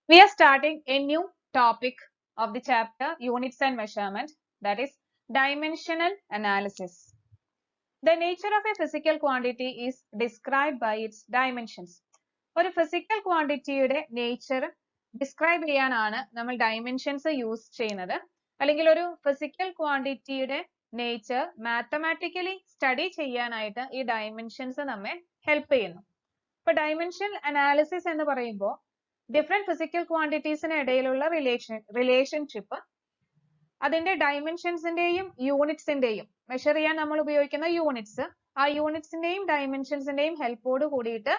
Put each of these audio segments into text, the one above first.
We are starting a new topic of the chapter Units and Measurement, that is dimensional analysis. The nature of a physical quantity is described by its dimensions. ഒരു physical quantityയുടെ nature describe ചെയ്യാനാണ് നമ്മൾ dimensions use ചെയ്യുന്നത്. അല്ലെങ്കിൽ ഒരു physical quantityയുടെ nature mathematically study ചെയ്യാനായിട്ട് ഈ dimensions നമ്മെ help ചെയ്യുന്നു. ഇപ്പൊ dimensional analysis എന്ന് പറയുമ്പോൾ different physical quantities ഇടയിലുള്ള relationship അതിന്റെ dimensionsന്റെയും unitsന്റെയും measure ചെയ്യാൻ നമ്മൾ ഉപയോഗിക്കുന്ന units ആ unitsന്റെയും dimensionsന്റെയും helpഓട് കൂടിയിട്ട്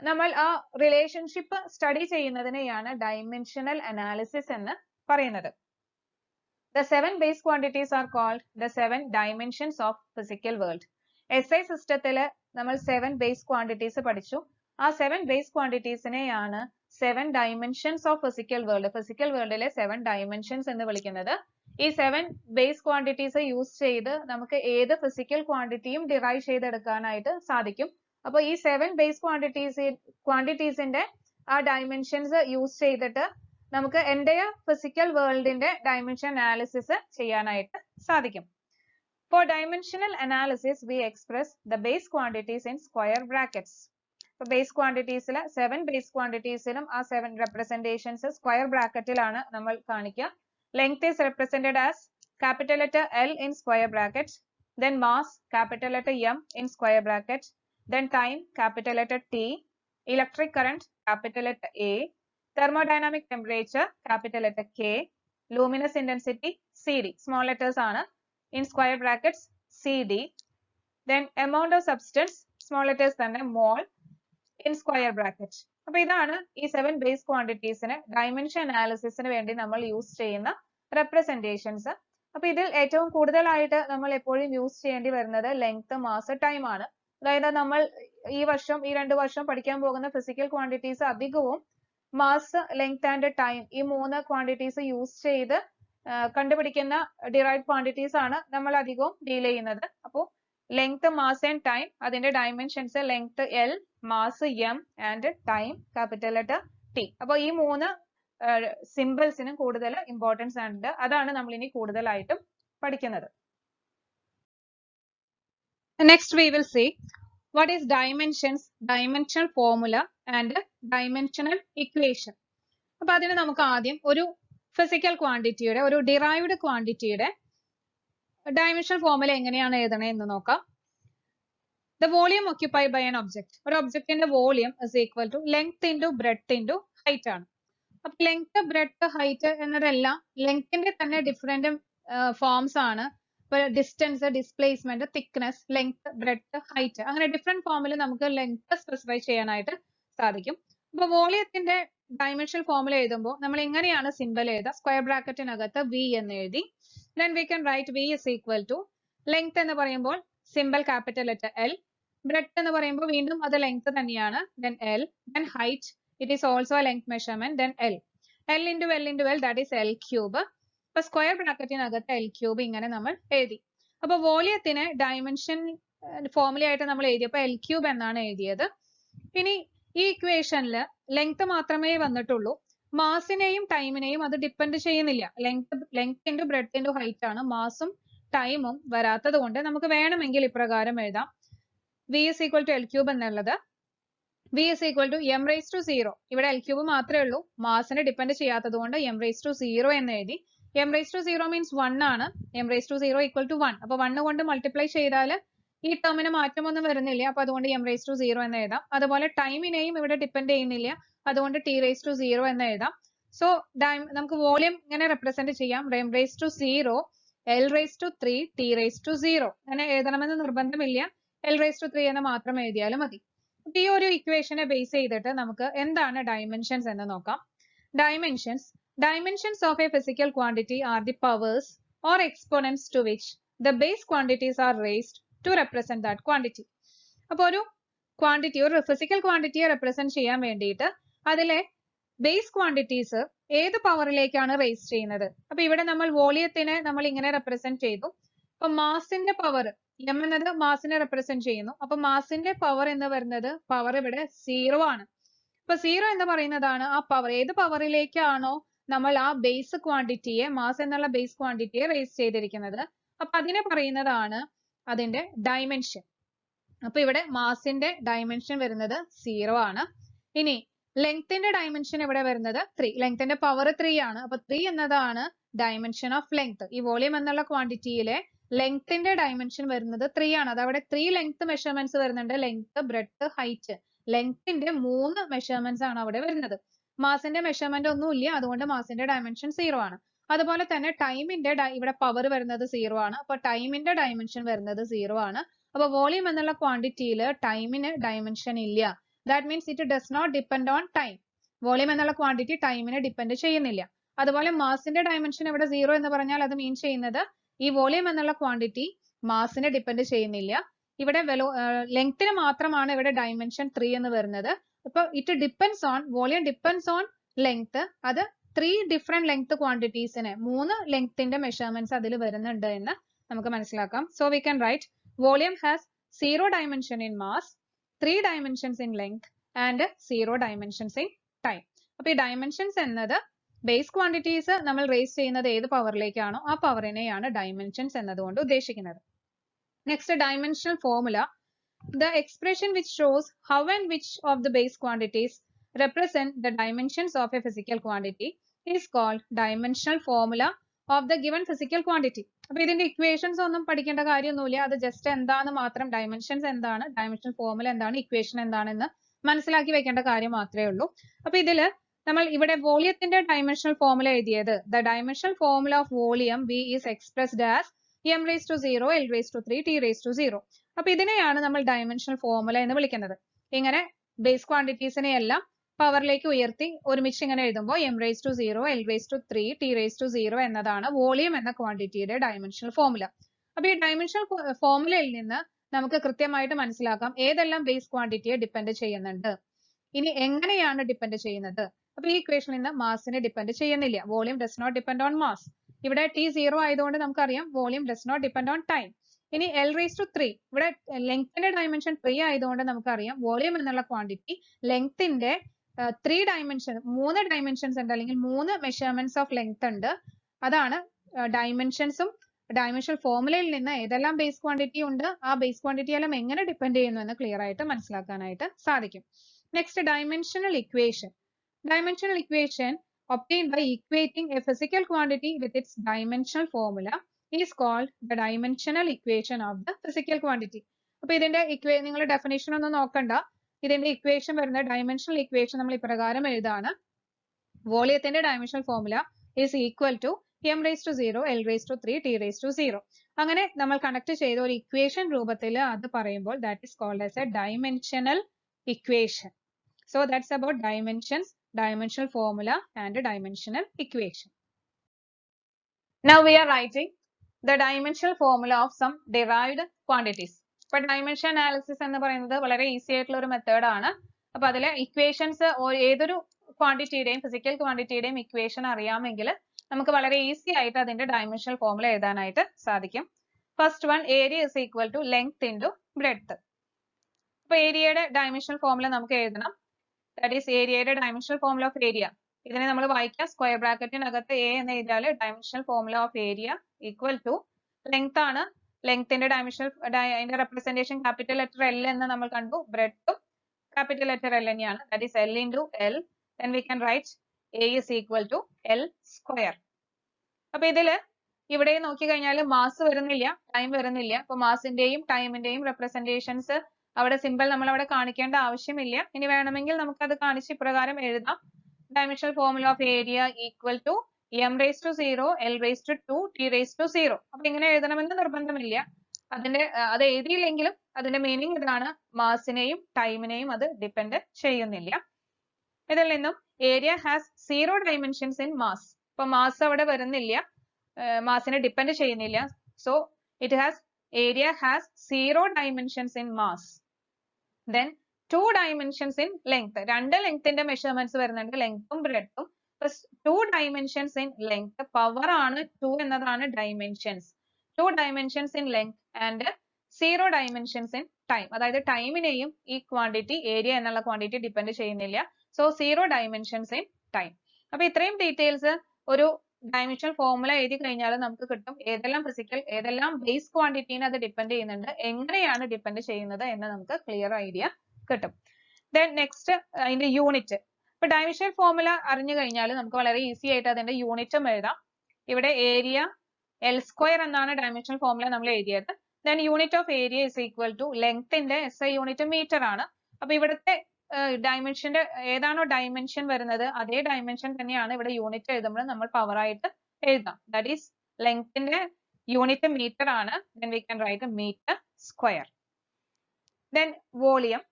നമ്മൾ ആ relationship study ചെയ്യുന്നതിനെയാണ് dimensional analysis എന്ന് പറയുന്നത്. The 7 base quantities are called the 7 dimensions of physical world. SI systemത്തിൽ നമ്മൾ 7 base quantities പഠിച്ചു. ആ 7 base quantitiesനെയാണ് 7 dimensions of physical world. Physical worldലെ 7 dimensions എന്ന് വിളിക്കുന്നത്. ഈ 7 base quantities യൂസ് ചെയ്ത് നമുക്ക് ഏത് physical quantityയും derive ചെയ്തെടുക്കാനായിട്ട് സാധിക്കും. അപ്പോൾ ഈ 7 base quantitiesന്റെ ആ dimensions യൂസ് ചെയ്തിട്ട് നമുക്ക് entire physical worldന്റെ dimension analysis ചെയ്യാനായിട്ട് സാധിക്കും. For dimensional analysis, we express the base quantities in square brackets. So base quantities 7 base quantities ആ 7 representations square bracket ലാണ് നമ്മൾ കാണിക്കുക. Length is represented as capital letter L in square bracket. Then mass capital letter M in square bracket. Then time capital letter T. Electric current capital letter A. Thermodynamic temperature capital letter K. Luminous intensity CD. Small letters ആണ് in square brackets CD. Then amount of substance small letters തന്നെ mole in square bracket. അപ്പോൾ ഇതാണ് ഈ 7 base quantitiesനെ dimension analysisന് വേണ്ടി നമ്മൾ use ചെയ്യുന്ന representations. അപ്പോൾ ഇതിൽ ഏറ്റവും കൂടുതലായിട്ട് നമ്മൾ എപ്പോഴും യൂസ് ചെയ്യേണ്ടി വരുന്നത് ലെങ്ത് മാസ് ടൈം ആണ്. അതായത് നമ്മൾ ഈ വർഷം ഈ 2 വർഷം പഠിക്കാൻ പോകുന്ന physical quantities അധികവും മാസ് ലെങ്ത് ആൻഡ് ടൈം ഈ 3 quantities യൂസ് ചെയ്ത് കണ്ടുപിടിക്കുന്ന derived quantities ആണ് നമ്മൾ അധികവും ഡീൽ ചെയ്യുന്നത്. അപ്പോൾ length, mass and time അതിന്റെ dimensions length L, mass M and time capital letter T. അപ്പോൾ ഈ 3 symbolsനും കൂടുതൽ importance ഉണ്ട്. അതാണ് നമ്മൾ ഇനി കൂടുതലായിട്ടും പഠിക്കുന്നത്. Next we will see what is dimensions, dimensional formula and dimensional equation. അപ്പോൾ അതിന് നമുക്ക് ആദ്യം ഒരു physical quantityയുടെ ഒരു derived quantityയുടെ dimensional formula എങ്ങനെയാണ് എഴുതണേ എന്ന് നോക്കാം. The volume occupied by an object. ഒരു ഒബ്ജക്റ്റിന്റെ volume is equal to length into breadth into height ആണ്. അപ്പോൾ length, breadth, height എന്നതെല്ലാം lengthന്റെ തന്നെ different forms ആണ്. ഇപ്പോൾ distance, displacement, thickness, length, breadth, height അങ്ങനെ different formൽ നമുക്ക് length specify ചെയ്യാനായിട്ട് സാധിക്കും. അപ്പോൾ വോളിയത്തിന്റെ dimensional formula എഴുതുമ്പോൾ നമ്മൾ എങ്ങനെയാണ് സിമ്പൽ എഴുതുക? സ്ക്വയർ ബ്രാക്കറ്റിനകത്ത് V എന്ന് എഴുതി. Then we can write V is equal to length എന്ന് പറയുമ്പോൾ symbol capital letter L. Breadth എന്ന് പറയുമ്പോൾ വീണ്ടും അത് length തന്നെയാണ്. Then L. Then height. It is also a length measurement. Then L. L into L into L that is L cube. അപ്പോൾ square ബ്രാക്കറ്റിനകത്ത് L cube ഇങ്ങനെ നമ്മൾ എഴുതി. അപ്പോൾ വോളിയത്തിന് ഡയമെൻഷൻ ഫോർമുല ആയിട്ട് നമ്മൾ എഴുതിയപ്പോൾ L cube എന്നാണ് എഴുതിയത്. ഇനി ഈ ഇക്വേഷനിൽ ലെങ്ത് മാത്രമേ വന്നിട്ടുള്ളൂ. മാസിനെയും ടൈമിനെയും അത് ഡിപ്പെൻഡ് ചെയ്യുന്നില്ല. Length into breadth into height ആണ്. മാസും ടൈമും വരാത്തത് കൊണ്ട് നമുക്ക് വേണമെങ്കിൽ ഇപ്രകാരം എഴുതാം. V is equal to L cube എന്നുള്ളത് V is equal to M raised to 0. ഇവിടെ L cube മാത്രമേ ഉള്ളൂ. മാസിനെ ഡിപ്പെൻഡ് ചെയ്യാത്തത് കൊണ്ട് M raised to 0 എന്ന് എഴുതി. M raised to 0 means 1 ആണ്. M raised to 0 equal to 1. അപ്പോൾ 1 കൊണ്ട് മൾട്ടിപ്ലൈ ചെയ്താൽ ഈ ടേമിന് മാറ്റമൊന്നും വരുന്നില്ല. അപ്പോൾ അതുകൊണ്ട് M raised to 0 എന്ന് എഴുതാം. അതുപോലെ ടൈമിനെയും ഇവിടെ ഡിപ്പെൻഡ് ചെയ്യുന്നില്ല. അതുകൊണ്ട് T raised to 0 എന്ന് എഴുതാം. സോ നമുക്ക് വോളിയം ഇങ്ങനെ റെപ്രസെന്റ് ചെയ്യാം. M raised to 0, L raised to 3, T raised to 0 അങ്ങനെ എഴുതണമെന്ന് നിർബന്ധമില്ല. L raised to 3 എന്ന് മാത്രം എഴുതിയാലും മതി. അപ്പോൾ ഈ ഒരു ഇക്വേഷനെ ബേസ് ചെയ്തിട്ട് നമുക്ക് എന്താണ് ഡയമെൻഷൻസ് എന്ന് നോക്കാം. Dimensions of a physical quantity are the powers or exponents to which the base quantities are raised to represent that quantity. അപ്പോൾ ഒരു ക്വാണ്ടിറ്റി ഒരു ഫിസിക്കൽ ക്വാണ്ടിറ്റിയെ റെപ്രസെന്റ് ചെയ്യാൻ വേണ്ടിയിട്ട് അതിലെ ബേസ് ക്വാണ്ടിറ്റീസ് ഏത് പവറിലേക്കാണ് റേസ് ചെയ്യുന്നത്. അപ്പൊ ഇവിടെ നമ്മൾ വോളിയത്തിനെ നമ്മൾ ഇങ്ങനെ റെപ്രസെന്റ് ചെയ്തു. അപ്പൊ മാസിന്റെ പവർ M എന്നത് മാസിനെ റെപ്രസെന്റ് ചെയ്യുന്നു. അപ്പൊ മാസിന്റെ പവർ എന്ന് പറയുന്നത് പവർ ഇവിടെ 0 ആണ്. ഇപ്പൊ 0 എന്ന് പറയുന്നതാണ് ആ പവർ. ഏത് പവറിലേക്കാണോ നമ്മൾ ആ ബേസ് ക്വാണ്ടിറ്റിയെ, മാസ് എന്നുള്ള ബേസ് ക്വാണ്ടിറ്റിയെ റേസ് ചെയ്തിരിക്കുന്നത്, അപ്പൊ അതിനെ പറയുന്നതാണ് അതിന്റെ ഡയമെൻഷൻ. അപ്പൊ ഇവിടെ മാസിന്റെ ഡയമെൻഷൻ വരുന്നത് 0 ആണ്. ഇനി ലെങ്ത്തിന്റെ ഡയമെൻഷൻ ഇവിടെ വരുന്നത് 3. ലെങ്ത്തിന്റെ പവർ 3 ആണ്. അപ്പൊ 3 എന്നതാണ് ഡയമെൻഷൻ ഓഫ് ലെങ്ത്. ഈ വോളിയം എന്നുള്ള ക്വാണ്ടിറ്റിയിലെ ലെങ്ത്തിന്റെ ഡയമെൻഷൻ വരുന്നത് 3 ആണ്. അതവിടെ 3 ലെങ്ത് മെഷർമെന്റ്സ് വരുന്നുണ്ട്. Length, breadth, height. ലെങ്ത്തിന്റെ 3 മെഷർമെന്റ്സ് ആണ് അവിടെ വരുന്നത്. മാസിന്റെ മെഷർമെന്റ് ഒന്നുമില്ല, അതുകൊണ്ട് മാസിന്റെ ഡയമെൻഷൻ 0 ആണ്. അതുപോലെ തന്നെ ടൈമിന്റെ ഇവിടെ പവർ വരുന്നത് 0 ആണ്. അപ്പൊ ടൈമിന്റെ ഡയമെൻഷൻ വരുന്നത് 0 ആണ്. അപ്പൊ വോളിയം എന്നുള്ള ക്വാണ്ടിറ്റിയിൽ ടൈമിന് ഡയമെൻഷൻ ഇല്ല. That means it does not depend on time. Volume എന്നുള്ള ക്വാണ്ടിറ്റി ടൈമിനെ ഡിപ്പെൻഡ് ചെയ്യുന്നില്ല. അതുപോലെ മാസിന്റെ ഡയമെൻഷൻ ഇവിടെ 0 എന്ന് പറഞ്ഞാൽ അത് മീൻ ചെയ്യുന്നത് ഈ വോളിയം എന്നുള്ള ക്വാണ്ടിറ്റി മാസിനെ ഡിപ്പെൻഡ് ചെയ്യുന്നില്ല. ഇവിടെ ലെങ്ത്തിന് മാത്രമാണ് ഇവിടെ ഡയമെൻഷൻ 3 എന്ന് വരുന്നത്. അപ്പൊ it depends on, volume depends on length. അത് 3 ഡിഫറെന്റ് ലെങ്ത് ക്വാണ്ടിറ്റീസിന് 3 ലെങ്ത്തിന്റെ മെഷർമെന്റ്സ് അതിൽ വരുന്നുണ്ട് എന്ന് നമുക്ക് മനസ്സിലാക്കാം. So we can right volume has 0 dimension in mass, 3 dimensions in length and 0 dimensions in time. അപ്പൊ ഈ ഡയമെൻഷൻസ് എന്നത് ബേസ് ക്വാണ്ടിറ്റീസ് നമ്മൾ റേസ് ചെയ്യുന്നത് ഏത് പവറിലേക്കാണോ ആ പവറിനെയാണ് ഡയമെൻഷൻസ് എന്നതുകൊണ്ട് ഉദ്ദേശിക്കുന്നത്. Next, dimensional formula. The expression which shows how and which of the base quantities represent the dimensions of a physical quantity is called dimensional formula of the given physical quantity. അപ്പൊ ഇതിന്റെ equations ഒന്നും പഠിക്കേണ്ട കാര്യമൊന്നുമില്ല. അത് just എന്താന്ന് മാത്രം, dimensions എന്താണ്, dimensional formula എന്താണ്, ഇക്വേഷൻ എന്താണെന്ന് മനസ്സിലാക്കി വെക്കേണ്ട കാര്യം മാത്രമേ ഉള്ളൂ. അപ്പൊ ഇതില് നമ്മൾ ഇവിടെ വോളിയത്തിന്റെ ഡയമെൻഷണൽ ഫോർമുല എഴുതിയത്, the dimensional formula of volume V is expressed as m raised to 0, L raised to 3, T raised to 0. അപ്പൊ ഇതിനെയാണ് നമ്മൾ ഡയമെൻഷണൽ ഫോർമുല എന്ന് വിളിക്കുന്നത്. ഇങ്ങനെ ബേസ് ക്വാണ്ടിറ്റീസിനെ എല്ലാം പവറിലേക്ക് ഉയർത്തി ഒരുമിച്ച് ഇങ്ങനെ എഴുതുമ്പോൾ m raised to 0, L raised to 3, T raised to 0 എന്നതാണ് വോളിയം എന്ന ക്വാണ്ടിറ്റിയുടെ ഡയമെൻഷണൽ ഫോർമുല. അപ്പൊ ഈ ഡയമെൻഷണൽ ഫോർമുലയിൽ നിന്ന് നമുക്ക് കൃത്യമായിട്ട് മനസ്സിലാക്കാം ഏതെല്ലാം ബേസ് ക്വാണ്ടിറ്റിയെ ഡിപ്പെൻഡ് ചെയ്യുന്നുണ്ട്. ഇനി എങ്ങനെയാണ് ഡിപ്പെൻഡ് ചെയ്യുന്നത്? അപ്പൊ ഈ ഇക്വേഷനിൽ നിന്ന് മാസിനെ ഡിപ്പെൻഡ് ചെയ്യുന്നില്ല. Volume does not depend on mass. ഇവിടെ T 0 ആയതുകൊണ്ട് നമുക്കറിയാം volume does not depend on time. ഇനി L raised to 3, ഇവിടെ ലെങ്ത്തിന്റെ ഡയമെൻഷൻ 3 ആയതുകൊണ്ട് നമുക്കറിയാം വോളിയം എന്നുള്ള ക്വാണ്ടിറ്റി ലെങ്ത്തിന്റെ 3 ഡയമെൻഷൻ, 3 ഡയമെൻഷൻസ് ഉണ്ട്, അല്ലെങ്കിൽ 3 മെഷർമെന്റ്സ് ഓഫ് ലെങ്ത് ഉണ്ട്. അതാണ് ഡയമെൻഷൻസും ഡയമെൻഷണൽ ഫോർമുലയിൽ നിന്ന് ഏതെല്ലാം ബേസ് ക്വാണ്ടിറ്റി ഉണ്ട്, ആ ബേസ് ക്വാണ്ടിറ്റി എല്ലാം എങ്ങനെ ഡിപ്പെൻഡ് ചെയ്യുന്നു എന്ന് ക്ലിയർ ആയിട്ട് മനസ്സിലാക്കാനായിട്ട് സാധിക്കും. Next, dimensional equation. Dimensional equation obtained by equating a physical quantity with its dimensional formula is called the dimensional equation of the physical quantity. അപ്പൊ ഇതിന്റെ നിങ്ങൾ ഡെഫിനേഷൻ ഒന്നും നോക്കണ്ട. ഇതിന്റെ ഇക്വേഷൻ വരുന്ന ഡയമെൻഷണൽ ഇക്വേഷൻ നമ്മൾ ഇപ്രകാരം എഴുതാണ്. വോളിയത്തിന്റെ dimensional formula is equal to m raised to 0, L raised to 3, T raised to 0. അങ്ങനെ നമ്മൾ കണക്ട് ചെയ്ത ഒരു ഇക്വേഷൻ രൂപത്തിൽ അത് പറയുമ്പോൾ that is called as a dimensional equation. So that's about dimensions, dimensional formula and dimensional equation. Now we are writing the dimensional formula of some derived quantities. ഇപ്പൊ dimension analysis എന്ന് പറയുന്നത് വളരെ easy ആയിട്ടുള്ള ഒരു method ആണ്. അപ്പൊ അതിലെ equations ഏതൊരു ക്വാണ്ടിറ്റിയുടെയും ഫിസിക്കൽ ക്വാണ്ടിറ്റിയുടെയും ഇക്വേഷൻ അറിയാമെങ്കിൽ നമുക്ക് വളരെ ഈസി ആയിട്ട് അതിന്റെ ഡയമെൻഷണൽ ഫോർമുല എഴുതാനായിട്ട് സാധിക്കും. First one, area is equal to length into breadth. അപ്പൊ ഏരിയയുടെ ഡയമെൻഷണൽ ഫോർമുല നമുക്ക് എഴുതണം. ദാറ്റ് ഈസ് ഏരിയയുടെ ഡയമെൻഷണൽ ഫോർമുല ഓഫ് ഏരിയ. ഇതിനെ നമ്മൾ വായിക്കാം സ്ക്വയർ ബ്രാക്കറ്റിനകത്ത് എ എന്ന് എഴുതിയാൽ dimensional formula of area equal to length ആണ്. ലെങ്ത്തിന്റെ ഡയമെൻഷണൽ അതിന്റെ റെപ്രസെന്റേഷൻ ക്യാപിറ്റൽ ലെറ്റർ എൽ എന്ന് നമ്മൾ കണ്ടു. ബ്രെഡ്ത്തും ക്യാപിറ്റൽ ലെറ്റർ എൽ തന്നെയാണ്. That is L into L. Then we can write A is equal to L square. അപ്പൊ ഇതില് ഇവിടെ നോക്കി കഴിഞ്ഞാൽ മാസ് വരുന്നില്ല, ടൈം വരുന്നില്ല. അപ്പൊ മാസിന്റെയും ടൈമിന്റെയും റെപ്രസെന്റേഷൻസ് അവിടെ സിമ്പിൾ നമ്മൾ അവിടെ കാണിക്കേണ്ട ആവശ്യമില്ല. ഇനി വേണമെങ്കിൽ നമുക്ക് അത് കാണിച്ച് ഇപ്രകാരം എഴുതാം. Dimensional formula of area equal to m raised to 0, L raised to 2, T raised to 0. അപ്പൊ ഇങ്ങനെ എഴുതണമെന്ന് നിർബന്ധമില്ല. അത് എഴുതിയില്ലെങ്കിലും അതിന്റെ മീനിങ് ഇതാണ്, മാസിനെയും ടൈമിനെയും അത് ഡിപ്പെൻഡ് ചെയ്യുന്നില്ല. ഇതിൽ നിന്നും area has 0 dimensions in mass. അപ്പൊ മാസ് അവിടെ വരുന്നില്ല, മാസിനെ ഡിപ്പെൻഡ് ചെയ്യുന്നില്ല. So it has area has 0 dimensions in mass. Then 2 dimensions in length. രണ്ട് ലെങ്ത്തിന്റെ മെഷർമെന്റ്സ് വരുന്നുണ്ട്, ലെങ്ത്തും ബ്രെഡ്ത്തും. 2 dimensions in length. പവർ ആണ് 2 എന്നതാണ് dimensions. 2 dimensions in length and 0 dimensions in time. അതായത് ടൈമിനെയും ഈ ക്വാണ്ടിറ്റി ഏരിയ എന്നുള്ള ക്വാണ്ടിറ്റി ഡിപ്പെൻഡ് ചെയ്യുന്നില്ല. So 0 dimensions in time. അപ്പോൾ ഇത്രയും ഡീറ്റെയിൽസ് ഒരു ഡയമെൻഷണൽ ഫോർമുല എഴുതി കഴിഞ്ഞാൽ നമുക്ക് കിട്ടും ഏതെല്ലാം ഫിസിക്കൽ ഏതെല്ലാം ബേസ് ക്വാണ്ടിറ്റീനെ അത് ഡിപ്പെൻഡ് ചെയ്യുന്നുണ്ട്, എങ്ങനെയാണ് ഡിപ്പെൻഡ് ചെയ്യുന്നത് എന്ന് നമുക്ക് ക്ലിയർ ഐഡിയ കിട്ടും. ദെൻ നെക്സ്റ്റ് അതിന്റെ യൂണിറ്റ്. ഇപ്പൊ ഡയമെൻഷണൽ ഫോർമുല അറിഞ്ഞു കഴിഞ്ഞാൽ നമുക്ക് വളരെ ഈസി ആയിട്ട് അതിന്റെ യൂണിറ്റും എഴുതാം. ഇവിടെ ഏരിയ എൽ സ്ക്വയർ എന്നാണ് ഡയമെൻഷണൽ ഫോർമുല നമ്മൾ എഴുതിയത്. Then unit of area is equal to ലെങ്ത്തിന്റെ SI യൂണിറ്റ് മീറ്റർ ആണ്. അപ്പൊ ഇവിടുത്തെ ഡയമെൻഷന്റെ ഏതാണോ ഡയമെൻഷൻ വരുന്നത് അതേ ഡയമെൻഷൻ തന്നെയാണ് ഇവിടെ യൂണിറ്റ് എഴുതുമ്പോൾ നമ്മൾ പവർ ആയിട്ട് എഴുതാം. ദാറ്റ് ഈസ് ലെങ്ത്തിന്റെ യൂണിറ്റ് മീറ്റർ ആണ്. Then we can write metre square. Then volume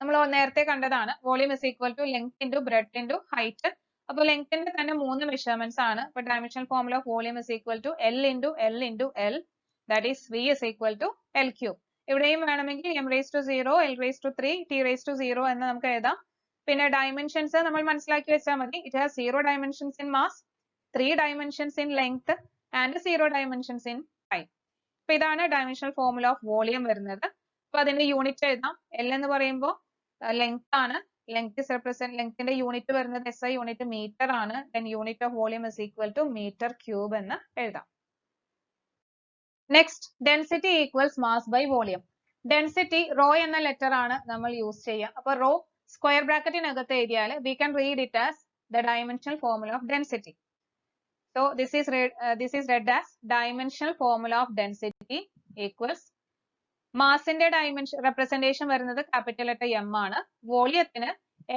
നമ്മൾ നേരത്തെ കണ്ടതാണ്. Volume is equal to length into breadth into height. അപ്പോൾ ലെങ്ത്തിന്റെ തന്നെ 3 മെഷർമെന്റ്സ് ആണ്. അപ്പോൾ dimensional formula of volume is equal to L into L into L, that is V is equal to L cube. ഇവിടെയും വേണമെങ്കിൽ m raised to 0, L raised to 3, T raised to 0 എന്ന് നമുക്ക് എഴുതാം. പിന്നെ ഡയമെൻഷൻസ് നമ്മൾ മനസ്സിലാക്കി വെച്ചാൽ മതി. It has 0 dimensions in mass, 3 dimensions in length and 0 dimensions in time. അപ്പൊ ഇതാണ് ഡയമെൻഷണൽ ഫോർമുല ഓഫ് വോളിയം വരുന്നത്. അപ്പൊ അതിന്റെ യൂണിറ്റ് എഴുതാം. L എന്ന് പറയുമ്പോൾ ലെങ്ത് ആണ്. ലെങ്ത്തിന്റെ യൂണിറ്റ് വരുന്നത് SI യൂണിറ്റ് മീറ്റർ ആണ്. Then unit of volume is equal to metre cube എന്ന് എഴുതാം. Next density equals mass by volume. Density rho എന്ന ലെറ്റർ ആണ് നമ്മൾ യൂസ് ചെയ്യുക. അപ്പൊ റോ സ്ക്വയർ ബ്രാക്കറ്റിനകത്ത് എഴുതിയാൽ we can read it as the dimensional formula of density. So this is read as dimensional formula of density equals മാസിന്റെ dimension representation വരുന്നത് capital letter M ആണ്. വോളിയത്തിന്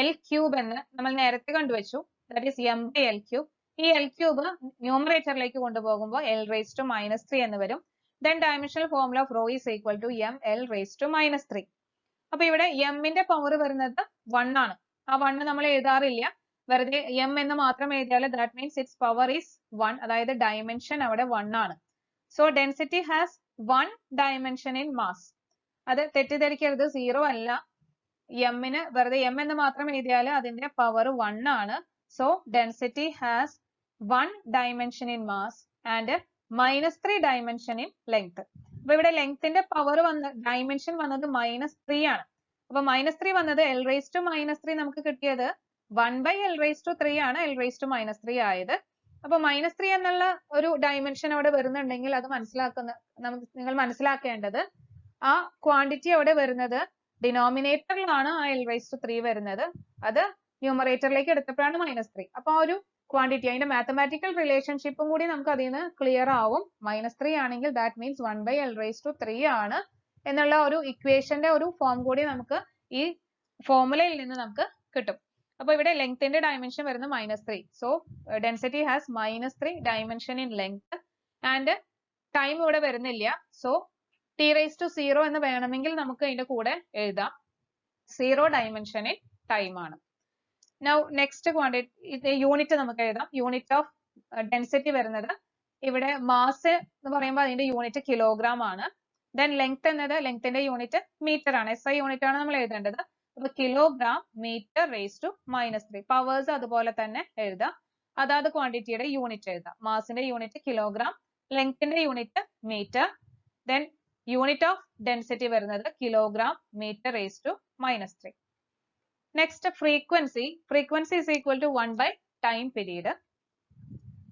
L ക്യൂബ് എന്ന് നമ്മൾ നേരത്തെ കണ്ടുവച്ചു. That is M by L cube. ഈ L cube ന്യൂമറേറ്ററിലേക്ക് കൊണ്ടുപോകുമ്പോൾ L raised to -3 എന്ന് വരും. Then dimensional formula of rho is equal to M L raised to -3. അപ്പൊ ഇവിടെ M ന്റെ പവർ വരുന്നത് 1 ആണ്. ആ 1 നമ്മൾ എഴുതാറില്ല, വെറുതെ M എന്ന് മാത്രം എഴുതിയാൽ that means its power is 1, അതായത് ഡയമെൻഷൻ അവിടെ 1 ആണ്. So density has 1 dimension in mass. അത് തെറ്റിദ്ധരിക്കരുത്, 0 അല്ല. M ന് വെറുതെ M എന്ന് മാത്രം എഴുതിയാൽ അതിന്റെ പവർ 1 ആണ്. So density has 1 dimension in mass and -3 dimension in length. അപ്പൊ ഇവിടെ ലെങ്ത്തിന്റെ പവർ ഡയമെൻഷൻ വന്നത് -3 ആണ്. അപ്പൊ -3 വന്നത് L raised to -3 നമുക്ക് കിട്ടിയത് 1 by L raised to 3 ആണ്. L raised to -3 ആയത്. അപ്പൊ -3 എന്നുള്ള ഒരു ഡയമെൻഷൻ അവിടെ വരുന്നുണ്ടെങ്കിൽ അത് നിങ്ങൾ മനസ്സിലാക്കേണ്ടത് ആ ക്വാണ്ടിറ്റി അവിടെ വരുന്നത് ഡിനോമിനേറ്ററിലാണ് ആ L raised to 3 വരുന്നത്. അത് ന്യൂമറേറ്ററിലേക്ക് എടുത്തപ്പോഴാണ് -3. അപ്പൊ ആ ഒരു ക്വാണ്ടിറ്റി അതിന്റെ മാത്തമാറ്റിക്കൽ റിലേഷൻഷിപ്പും കൂടി നമുക്ക് അതിൽ നിന്ന് ക്ലിയർ ആവും. -3 ആണെങ്കിൽ that means 1 by L raised to 3 ആണ് എന്നുള്ള ഒരു ഇക്വേഷന്റെ ഒരു ഫോം കൂടി നമുക്ക് ഈ ഫോർമുലയിൽ നിന്ന് നമുക്ക് കിട്ടും. അപ്പൊ ഇവിടെ ലെങ്ത്തിന്റെ ഡയമെൻഷൻ വരുന്നത് -3. So density has -3 dimension in length and time ഇവിടെ വരുന്നില്ല. സോ T raised to 0 എന്ന് വേണമെങ്കിൽ നമുക്ക് അതിന്റെ കൂടെ എഴുതാം. 0 dimension in time ആണ്. Now next quantity യൂണിറ്റ് നമുക്ക് എഴുതാം. യൂണിറ്റ് ഓഫ് ഡെൻസിറ്റി വരുന്നത് ഇവിടെ മാസ് എന്ന് പറയുമ്പോൾ അതിന്റെ യൂണിറ്റ് കിലോഗ്രാം ആണ്. ദെൻ ലെങ്ത് എന്നത് ലെങ്ത്തിന്റെ യൂണിറ്റ് മീറ്റർ ആണ്. SI യൂണിറ്റ് ആണ് നമ്മൾ എഴുതേണ്ടത്. അപ്പൊ kilogram metre raise to -3. Powers അതുപോലെ തന്നെ എഴുതാം. അതാത് ക്വാണ്ടിറ്റിയുടെ യൂണിറ്റ് എഴുതാം. മാസിന്റെ യൂണിറ്റ് കിലോഗ്രാം, ലെങ്ത്തിന്റെ unit metre, then unit of density വരുന്നത് kilogram metre raise to -3. Next frequency. Frequency is equal to 1 by time period.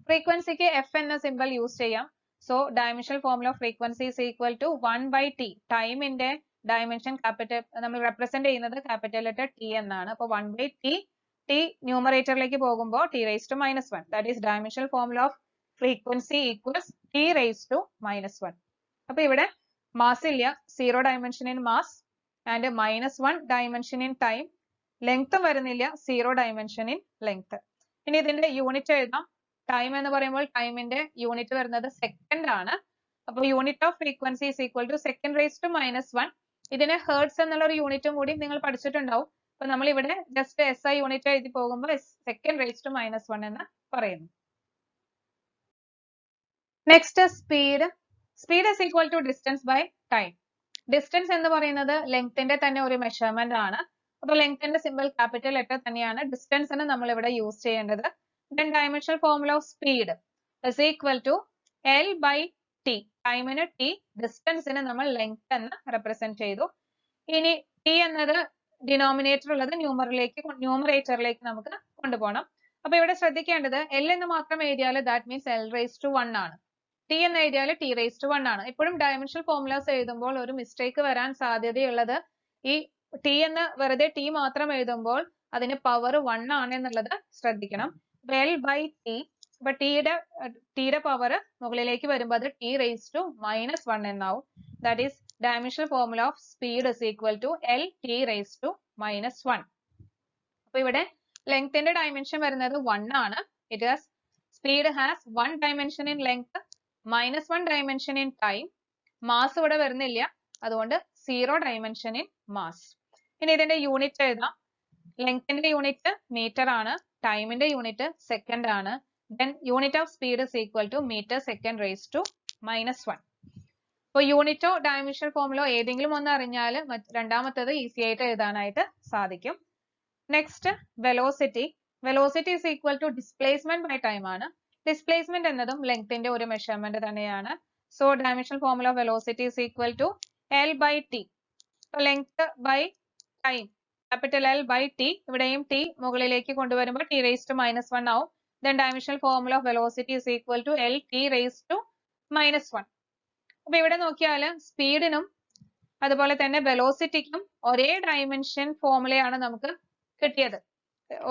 ഫ്രീക്വൻസിക്ക് F എന്ന സിമ്പിൾ യൂസ് ചെയ്യാം. So dimensional formula of frequency is equal to 1 by T. ടൈമിന്റെ dimension capital നമ്മൾ represent ചെയ്യുന്നത് capital letter T എന്നാണ്. അപ്പൊ 1 by T. T ന്യൂമറേറ്ററിലേക്ക് പോകുമ്പോൾ T raised to -1. That is dimensional formula of frequency equals T raised to -1. അപ്പൊ ഇവിടെ mass ഇല്ല, 0 dimension in mass and -1 dimension in time. ലെങ്ത്തും വരുന്നില്ല, 0 dimension in length. ഇനി ഇതിന്റെ യൂണിറ്റ് എഴുതാം. ടൈം എന്ന് പറയുമ്പോൾ ടൈമിന്റെ യൂണിറ്റ് വരുന്നത് സെക്കൻഡ് ആണ്. അപ്പോൾ unit of frequency is equal to second raise to -1. ഇതിനെ ഹെർട്സ് എന്നുള്ള ഒരു യൂണിറ്റും കൂടി നിങ്ങൾ പഠിച്ചിട്ടുണ്ടാവും. അപ്പൊ നമ്മൾ ഇവിടെ ജസ്റ്റ് SI യൂണിറ്റ് എഴുതി പോകുമ്പോൾ സെക്കൻഡ് റേസ് ടു -1 എന്ന് പറയുന്നു. Next speed. Speed is equal to distance by time. Distance എന്ന് പറയുന്നത് ലെങ്ത്തിന്റെ തന്നെ ഒരു മെഷർമെന്റ് ആണ്. അപ്പൊ ലെങ്ത്തിന്റെ സിമ്പിൾ ക്യാപിറ്റൽ ലെറ്റർ തന്നെയാണ്. ഡിസ്റ്റൻസിന് നമ്മൾ ഇവിടെ യൂസ് ചെയ്യേണ്ടത്. Then dimensional formula of speed is equal to L by T. ടൈമിന് T, ഡിസ്റ്റൻസിന് നമ്മൾ ലെങ്ത് എന്ന് റെപ്രസെന്റ് ചെയ്തു. ഇനി T എന്നത് ഡിനോമിനേറ്റർ ഉള്ളത് ന്യൂമറേറ്ററിലേക്ക് നമുക്ക് കൊണ്ടുപോകണം. അപ്പൊ ഇവിടെ ശ്രദ്ധിക്കേണ്ടത് L എന്ന് മാത്രം എഴുതിയാൽ that means L raised to 1 ആണ്. T എന്ന് എഴുതിയാൽ T raised to 1 ആണ്. എപ്പോഴും ഡയമെൻഷണൽ ഫോർമുലാസ് എഴുതുമ്പോൾ ഒരു മിസ്റ്റേക്ക് വരാൻ സാധ്യതയുള്ളത് ഈ T എന്ന് വെറുതെ T മാത്രം എഴുതുമ്പോൾ അതിന് പവർ 1 ആണ് എന്നുള്ളത് ശ്രദ്ധിക്കണം. L by T, അപ്പൊ Tയുടെ പവർ മുകളിലേക്ക് വരുമ്പോൾ അത് T raised to -1 എന്നാവും. That is dimensional formula of speed is equal to L T raised to -1. അപ്പൊ ഇവിടെ ലെങ്ത്തിന്റെ ഡയമെൻഷൻ വരുന്നത് 1 ആണ്. It has speed has 1 dimension in length, -1 dimension in time. Mass ഇവിടെ വരുന്നില്ല, അതുകൊണ്ട് 0 dimension in mass. ഇനി ഇതിന്റെ യൂണിറ്റ് എഴുതാം. ലെങ്ത്തിന്റെ യൂണിറ്റ് മീറ്റർ ആണ്, ടൈമിന്റെ യൂണിറ്റ് സെക്കൻഡ് ആണ്. Then unit of speed is equal to meter second raised to -1. അപ്പോൾ യൂണിറ്റോ ഡയമെൻഷണൽ ഫോർമുലോ ഏതെങ്കിലും ഒന്ന് അറിഞ്ഞാൽ രണ്ടാമത്തേത് ഈസി ആയിട്ട് എഴുതാനായിട്ട് സാധിക്കും. Next velocity. Velocity is equal to displacement by time ആണ്. ഡിസ്പ്ലേസ്മെന്റ് എന്നതും ലെങ്ത്തിന്റെ ഒരു മെഷർമെന്റ് തന്നെയാണ്. So dimensional formula of velocity is equal to L by T. Length by time, capital L by T. ഇവിടെയും T മുകളിലേക്ക് കൊണ്ടുവരുമ്പോൾ T raised to -1 ആവും. Then dimensional formula of velocity is equal to L T raised to -1. അപ്പൊ ഇവിടെ നോക്കിയാൽ സ്പീഡിനും അതുപോലെ തന്നെ വെലോസിറ്റിക്കും ഒരേ ഡയമെൻഷൻ ഫോർമുലയാണ് നമുക്ക് കിട്ടിയത്.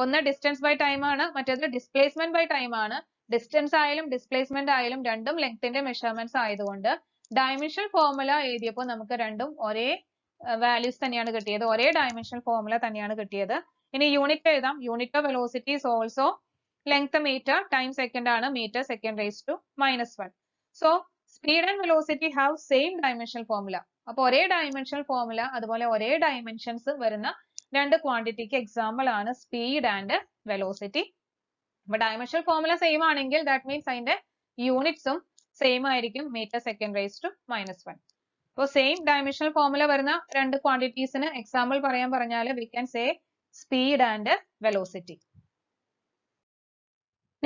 ഒന്ന് ഡിസ്റ്റൻസ് ബൈ ടൈം ആണ്, മറ്റേത് ഡിസ്പ്ലേസ്മെന്റ് ബൈ ടൈം ആണ്. ഡിസ്റ്റൻസ് ആയാലും ഡിസ്പ്ലേസ്മെന്റ് ആയാലും രണ്ടും ലെങ്ത്തിന്റെ മെഷർമെന്റ്സ് ആയതുകൊണ്ട് ഡയമെൻഷൻ ഫോർമുല എഴുതിയപ്പോൾ നമുക്ക് രണ്ടും ഒരേ വാല്യൂസ് തന്നെയാണ് കിട്ടിയത്, ഒരേ ഡയമെൻഷൻ ഫോർമുല തന്നെയാണ് കിട്ടിയത്. ഇനി യൂണിറ്റ് എഴുതാം. Unit of velocity is also length meter, time second ആണ്, meter second raised to -1. So speed and velocity have same dimensional formula. അപ്പോൾ ഒരേ ഡയമെൻഷണൽ ഫോർമുല അതുപോലെ ഒരേ ഡയമെൻഷൻസ് വരുന്ന രണ്ട് ക്വാണ്ടിറ്റിക്ക് എക്സാമ്പിൾ ആണ് സ്പീഡ് ആൻഡ് വെലോസിറ്റി. അപ്പൊ ഡയമെൻഷണൽ ഫോർമുല സെയിം ആണെങ്കിൽ ദാറ്റ് മീൻസ് അതിന്റെ യൂണിറ്റ്സും സെയിം ആയിരിക്കും, മീറ്റർ സെക്കൻഡ് റേസ് ടു -1. അപ്പോൾ സെയിം ഡയമെൻഷണൽ ഫോർമുല വരുന്ന രണ്ട് ക്വാണ്ടിറ്റീസിന് എക്സാമ്പിൾ പറയാൻ പറഞ്ഞാൽ we can say speed and velocity.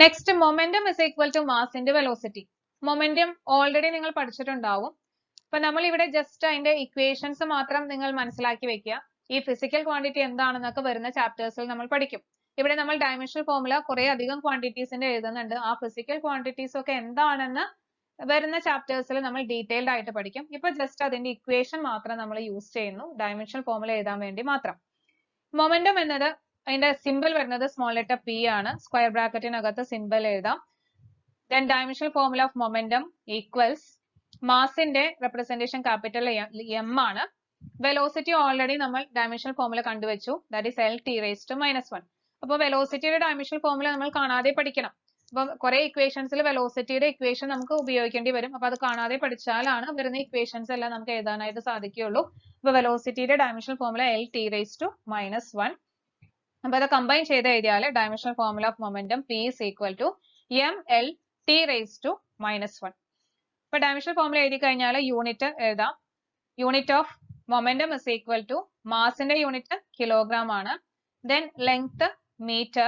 Next momentum is equal to mass into velocity. Momentum already നിങ്ങൾ പഠിച്ചിട്ടുണ്ടാവും. അപ്പൊ നമ്മൾ ഇവിടെ ജസ്റ്റ് അതിന്റെ ഇക്വേഷൻസ് മാത്രം നിങ്ങൾ മനസ്സിലാക്കി വെക്കുക. ഈ ഫിസിക്കൽ ക്വാണ്ടിറ്റി എന്താണെന്നൊക്കെ വരുന്ന ചാപ്റ്റേഴ്സിൽ നമ്മൾ പഠിക്കും. ഇവിടെ നമ്മൾ ഡയമെൻഷണൽ ഫോർമുല കുറെ അധികം ക്വാണ്ടിറ്റീസിന്റെ എഴുതുന്നുണ്ട്. ആ ഫിസിക്കൽ ക്വാണ്ടിറ്റീസ് ഒക്കെ എന്താണെന്ന് വരുന്ന ചാപ്റ്റേഴ്സിൽ നമ്മൾ ഡീറ്റെയിൽഡ് ആയിട്ട് പഠിക്കും. ഇപ്പൊ ജസ്റ്റ് അതിന്റെ ഇക്വേഷൻ മാത്രം നമ്മൾ യൂസ് ചെയ്യുന്നു ഡയമെൻഷണൽ ഫോർമുല എഴുതാൻ വേണ്ടി മാത്രം. മൊമെന്റം എന്നത് അതിന്റെ സിമ്പിൾ വരുന്നത് സ്മോൾ ലെറ്റർ P ആണ്. സ്ക്വയർ ബ്രാക്കറ്റിനകത്ത് സിമ്പിൾ എഴുതാം. Then dimensional formula of momentum equals മാസിന്റെ റെപ്രസെന്റേഷൻ ക്യാപിറ്റൽ M ആണ്. വെലോസിറ്റി ഓൾറെഡി നമ്മൾ ഡയമെൻഷണൽ ഫോർമുല കണ്ടുവച്ചു, that is L T raised to -1. അപ്പോൾ വെലോസിറ്റിയുടെ ഡയമെൻഷണൽ ഫോർമുല നമ്മൾ കാണാതെ പഠിക്കണം. അപ്പം കുറെ ഇക്വേഷൻസിൽ വെലോസിറ്റിയുടെ ഇക്വേഷൻ നമുക്ക് ഉപയോഗിക്കേണ്ടി വരും. അപ്പൊ അത് കാണാതെ പഠിച്ചാലാണ് വരുന്ന ഇക്വേഷൻസ് എല്ലാം നമുക്ക് എഴുതാനായിട്ട് സാധിക്കുകയുള്ളൂ. അപ്പൊ വെലോസിറ്റിയുടെ dimensional formula L T raised to -1. അപ്പൊ അത് കമ്പൈൻ ചെയ്ത് എഴുതിയാൽ dimensional formula of momentum P is equal to ML T raised to -1. ഇപ്പൊ ഡയമെൻഷണൽ ഫോർമുല എഴുതി കഴിഞ്ഞാൽ യൂണിറ്റ് എഴുതാം. Unit of momentum is equal to മാസിന്റെ യൂണിറ്റ് കിലോഗ്രാം ആണ്. Then length metre